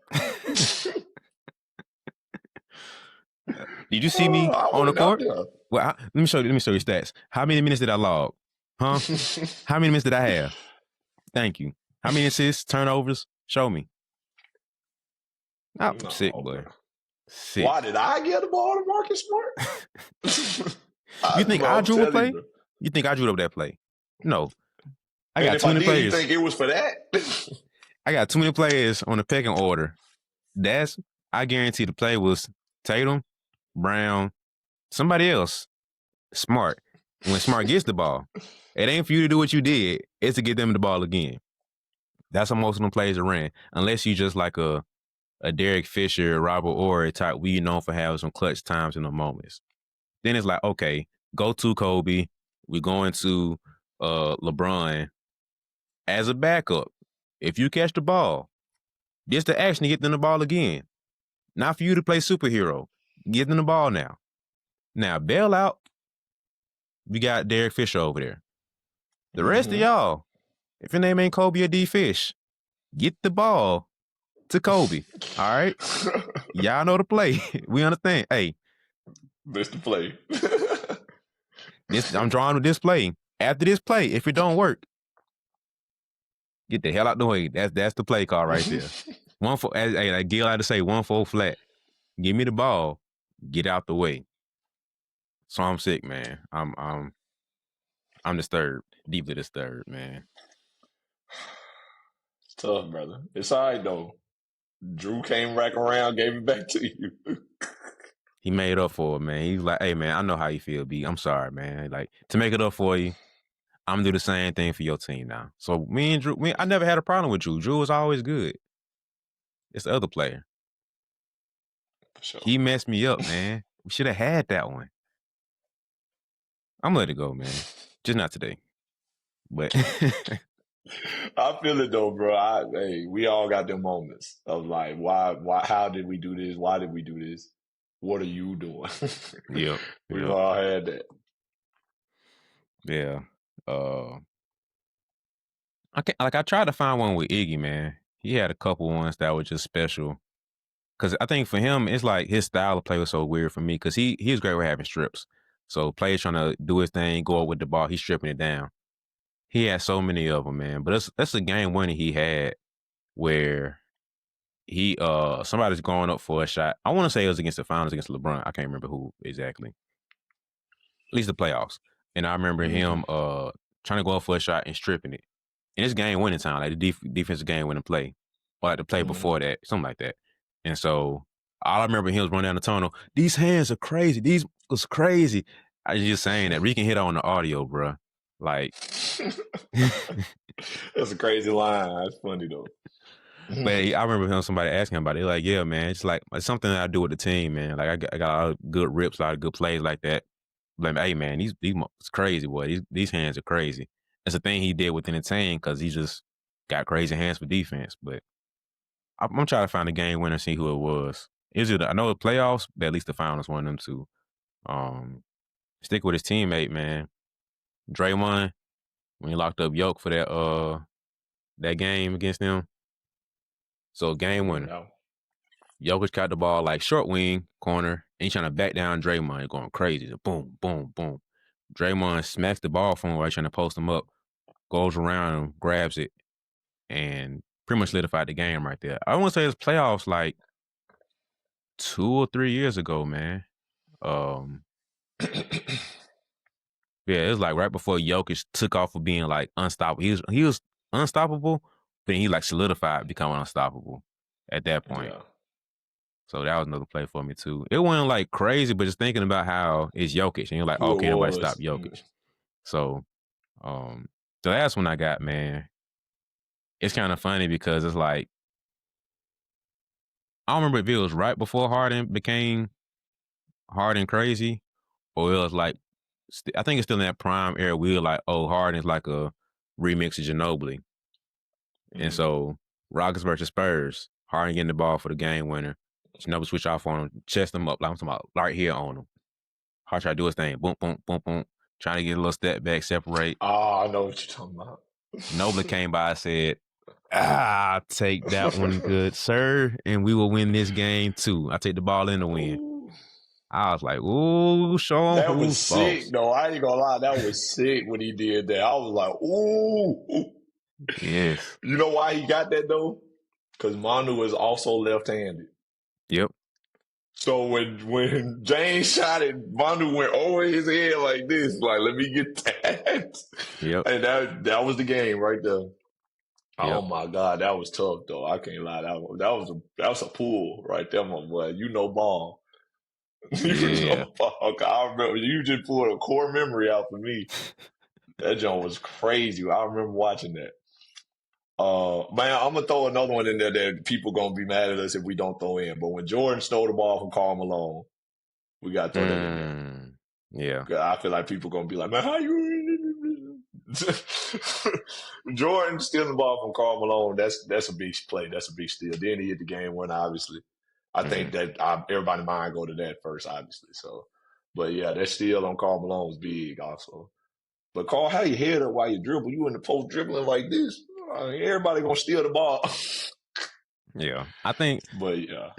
Did you see me on the court? Well, let me show you your stats. How many minutes did I log? Huh? How many minutes did I have? Thank you. How many assists, turnovers? Show me. I'm sick, boy. Sick. Why did I get the ball to Marcus Smart? You think I drew a play? You think I drew up that play? No. I got too many players. You think it was for that? I got too many players on the pecking order. I guarantee the play was Tatum, Brown, somebody else. Smart. When Smart gets the ball, it ain't for you to do what you did. It's to get them the ball again. That's how most of them plays are ran. Unless you just like a Derek Fisher, Robert Horry type, we known for having some clutch times in the moments. Then it's like, okay, go to Kobe. We're going to LeBron as a backup. If you catch the ball, just to actually get them the ball again. Not for you to play superhero. Get them the ball now. Now, bail out. We got Derek Fisher over there. The rest of y'all, if your name ain't Kobe or D Fish, get the ball to Kobe. All right? Y'all know the play. We understand. Hey. This the play. I'm drawing with this play. After this play, if it don't work, get the hell out the way. That's the play call right there. Like Gil had to say, 1-4 flat. Give me the ball. Get out the way. So I'm sick, man. I'm disturbed. Deeply disturbed, man. It's tough, brother. It's all right, though. Drew came back around, gave it back to you. He made up for it, man. He was like, hey, man, I know how you feel, B. I'm sorry, man. Like, to make it up for you, I'm going to do the same thing for your team now. So me and Drew, I never had a problem with Drew. Drew was always good. It's the other player. For sure. He messed me up, man. We should have had that one. I'm going to let it go, man. Just not today. But I feel it though, bro. We all got them moments of like, why, how did we do this? Why did we do this? What are you doing? Yep. We've all had that. Yeah. I tried to find one with Iggy, man. He had a couple ones that were just special. Because I think for him, it's like his style of play was so weird for me. Because he was great with having strips. So players trying to do his thing, go up with the ball, he's stripping it down. He had so many of them, man. But that's a game winner he had where he somebody's going up for a shot. I want to say it was against the finals against LeBron. I can't remember who exactly. At least the playoffs. And I remember him trying to go up for a shot and stripping it. And it's game winning time, like the defensive game winning play. Or like the play before that, something like that. And so all I remember him was running down the tunnel. These hands are crazy. These was crazy. I was just saying that. We can hit on the audio, bro. Like, That's a crazy line. That's funny though. but I remember somebody asking him about it. They're like, yeah, man, it's something that I do with the team, man. Like I got a lot of good rips, a lot of good plays like that. Like, hey, man, these it's crazy, boy. These hands are crazy. It's a thing he did within the team because he just got crazy hands for defense. But I'm trying to find a game winner and see who it was. Is it? I know the playoffs, but at least the finals, one of them two. Stick with his teammate, man. Draymond, when he locked up Yoke for that game against them. So game winner. No. Jokic caught the ball like short wing corner, and he's trying to back down Draymond, going crazy. Boom, boom, boom. Draymond smacks the ball from him while trying to post him up, goes around him, grabs it, and pretty much solidified the game right there. I want to say it's playoffs like 2 or 3 years ago, man. Yeah, it was like right before Jokic took off of being like unstoppable. He was unstoppable, but he like solidified becoming unstoppable at that point. Yeah. So that was another play for me too. It wasn't like crazy, but just thinking about how it's Jokic, and you're like, okay, nobody stop Jokic. So the last one I got, man, it's kind of funny because it's like I don't remember if it was right before Harden became Harden crazy, or it was like I think it's still in that prime era. We were like, oh, Harden's like a remix of Ginobili, and so Rockets versus Spurs, Harden getting the ball for the game winner. Ginobili switch off on him, chest him up like I'm talking about right here on him. Hard try to do his thing. Boom, boom, boom, boom. Trying to get a little step back, separate. Oh, I know what you're talking about. Ginobili came by and said, take that one, good sir, and we will win this game too. I take the ball in the win. Ooh. I was like, ooh, show him that who's was sick, though. I ain't gonna lie. That was sick when he did that. I was like, ooh. Yes. You know why he got that, though? Because Manu is also left-handed. Yep. So when James shot it, Manu went over his head like this, like, let me get that. Yep. And that was the game right there. Yep. Oh my God, that was tough though. I can't lie. That was a pull right there, my boy. You know ball. Yeah. I remember you just pulled a core memory out for me. That joint was crazy. I remember watching that. Man, I'm gonna throw another one in there that people gonna be mad at us if we don't throw in. But when Jordan stole the ball from Karl Malone, we gotta throw that in there. Yeah, I feel like people gonna be like, man, how you? Jordan stealing the ball from Karl Malone. That's a big play. That's a big steal. Then he hit the game winner. Obviously, I think that everybody's mind go to that first. Obviously, so. But yeah, that steal on Karl Malone was big also. But Carl, how you head up while you dribble? You in the post dribbling like this? I mean, everybody gonna steal the ball. Yeah, I think. But yeah,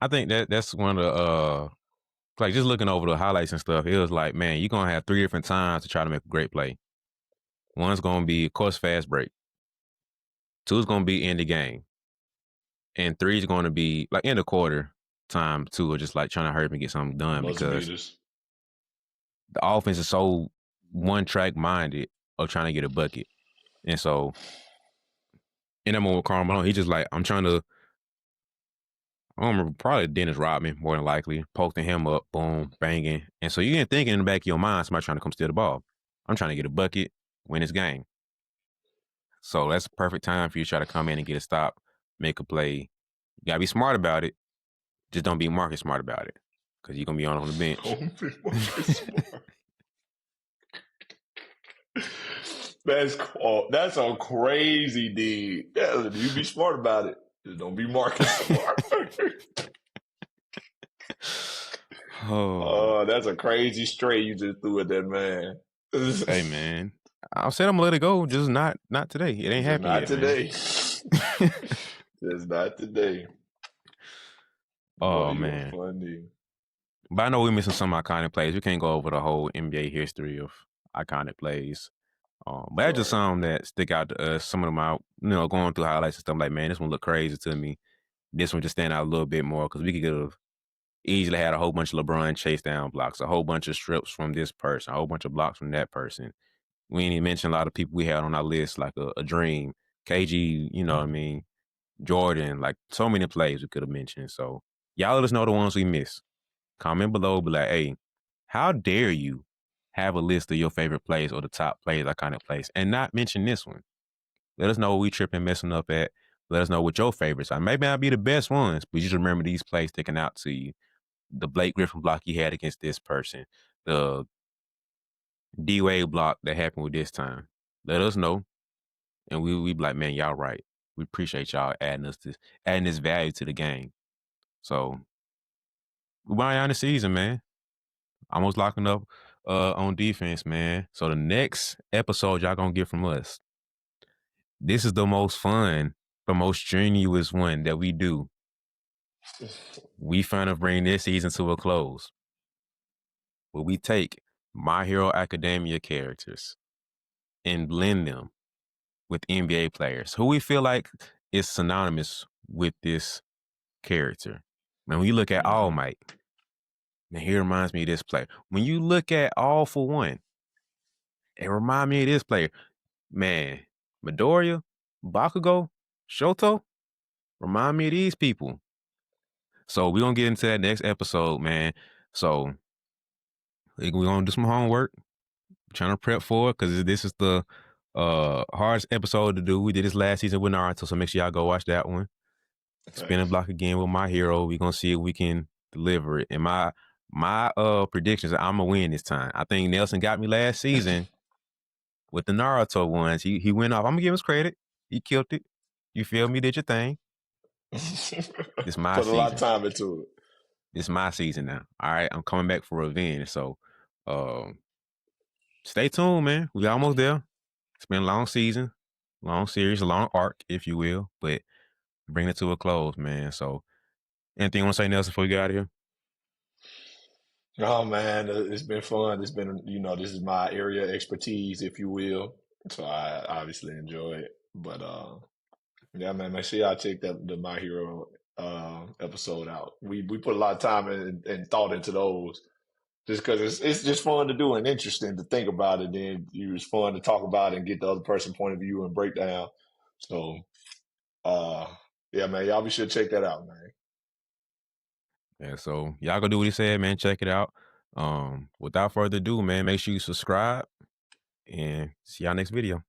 I think that's one of the like just looking over the highlights and stuff. It was like, man, you're gonna have 3 different times to try to make a great play. One's gonna be, of course, fast break. 2's gonna be end the game, and 3's gonna be like in the quarter time 2, or just like trying to hurry up and get something done because the offense is so one track minded of trying to get a bucket. And so in that moment with Karl Malone, he just like, I'm trying to, I don't remember, probably Dennis Rodman, more than likely, posting him up, boom, banging. And so you ain't thinking in the back of your mind, somebody trying to come steal the ball. I'm trying to get a bucket, win this game. So that's a perfect time for you to try to come in and get a stop, make a play. You got to be smart about it. Just don't be Marcus smart about it because you're going to be on the bench. Don't be Marcus smart. That's a crazy deed. Yeah, you be smart about it. Just don't be Marcus smart. Oh, that's a crazy straight you just threw at that man. Hey man, I said I'm gonna let it go. Just not today. It ain't happening yet. Not today. Just not today. Oh man, funny. But I know we're missing some iconic plays. We can't go over the whole NBA history of iconic plays. But that's just some that stick out to us. Some of them out, going through highlights and stuff like, man, this one look crazy to me. This one just stand out a little bit more because we could have easily had a whole bunch of LeBron chase down blocks, a whole bunch of strips from this person, a whole bunch of blocks from that person. We ain't even mentioned a lot of people we had on our list, like a Dream, KG, you know what I mean? Jordan, like so many plays we could have mentioned. So y'all let us know the ones we missed. Comment below, be like, hey, how dare you have a list of your favorite plays or the top plays, iconic plays, and not mention this one? Let us know what we tripping, messing up at. Let us know what your favorites are. Maybe not be the best ones, but you just remember these plays sticking out to you. The Blake Griffin block he had against this person. The D-Wade block that happened with this time. Let us know. And we be like, man, y'all right. We appreciate y'all adding this value to the game. So we're behind the season, man. Almost locking up on defense, man. So the next episode y'all gonna get from us. This is the most fun, the most strenuous one that we do. We finna bring this season to a close. Where we take My Hero Academia characters and blend them with NBA players who we feel like is synonymous with this character. Man, when you look at All Might, man, he reminds me of this player. When you look at All for One, it reminds me of this player. Man, Midoriya, Bakugo, Shoto, remind me of these people. So we're going to get into that next episode, man. So we're going to do some homework. Trying to prep for it because this is the hardest episode to do. We did this last season with Naruto, so make sure y'all go watch that one. Spin a block again with My Hero. We're going to see if we can deliver it. And my predictions are I'm going to win this time. I think Nelson got me last season with the Naruto ones. He went off. I'm going to give him credit. He killed it. You feel me? Did your thing. This my Put season. a lot of time into it. This is my season now. All right, I'm coming back for revenge. So stay tuned, man. We almost there. It's been a long season, long series, a long arc, if you will, but bring it to a close, man. So anything you want to say, Nelson, before we get out of here? Oh man, it's been fun. It's been, this is my area of expertise, if you will. So I obviously enjoy it. But yeah, man, make sure y'all check the My Hero episode out. We put a lot of time and thought into those, just because it's just fun to do and interesting to think about it. Then it's fun to talk about it and get the other person's point of view and breakdown. So yeah, man, y'all be sure to check that out, man. Yeah, so y'all go do what he said, man. Check it out. Without further ado, man, make sure you subscribe and see y'all next video.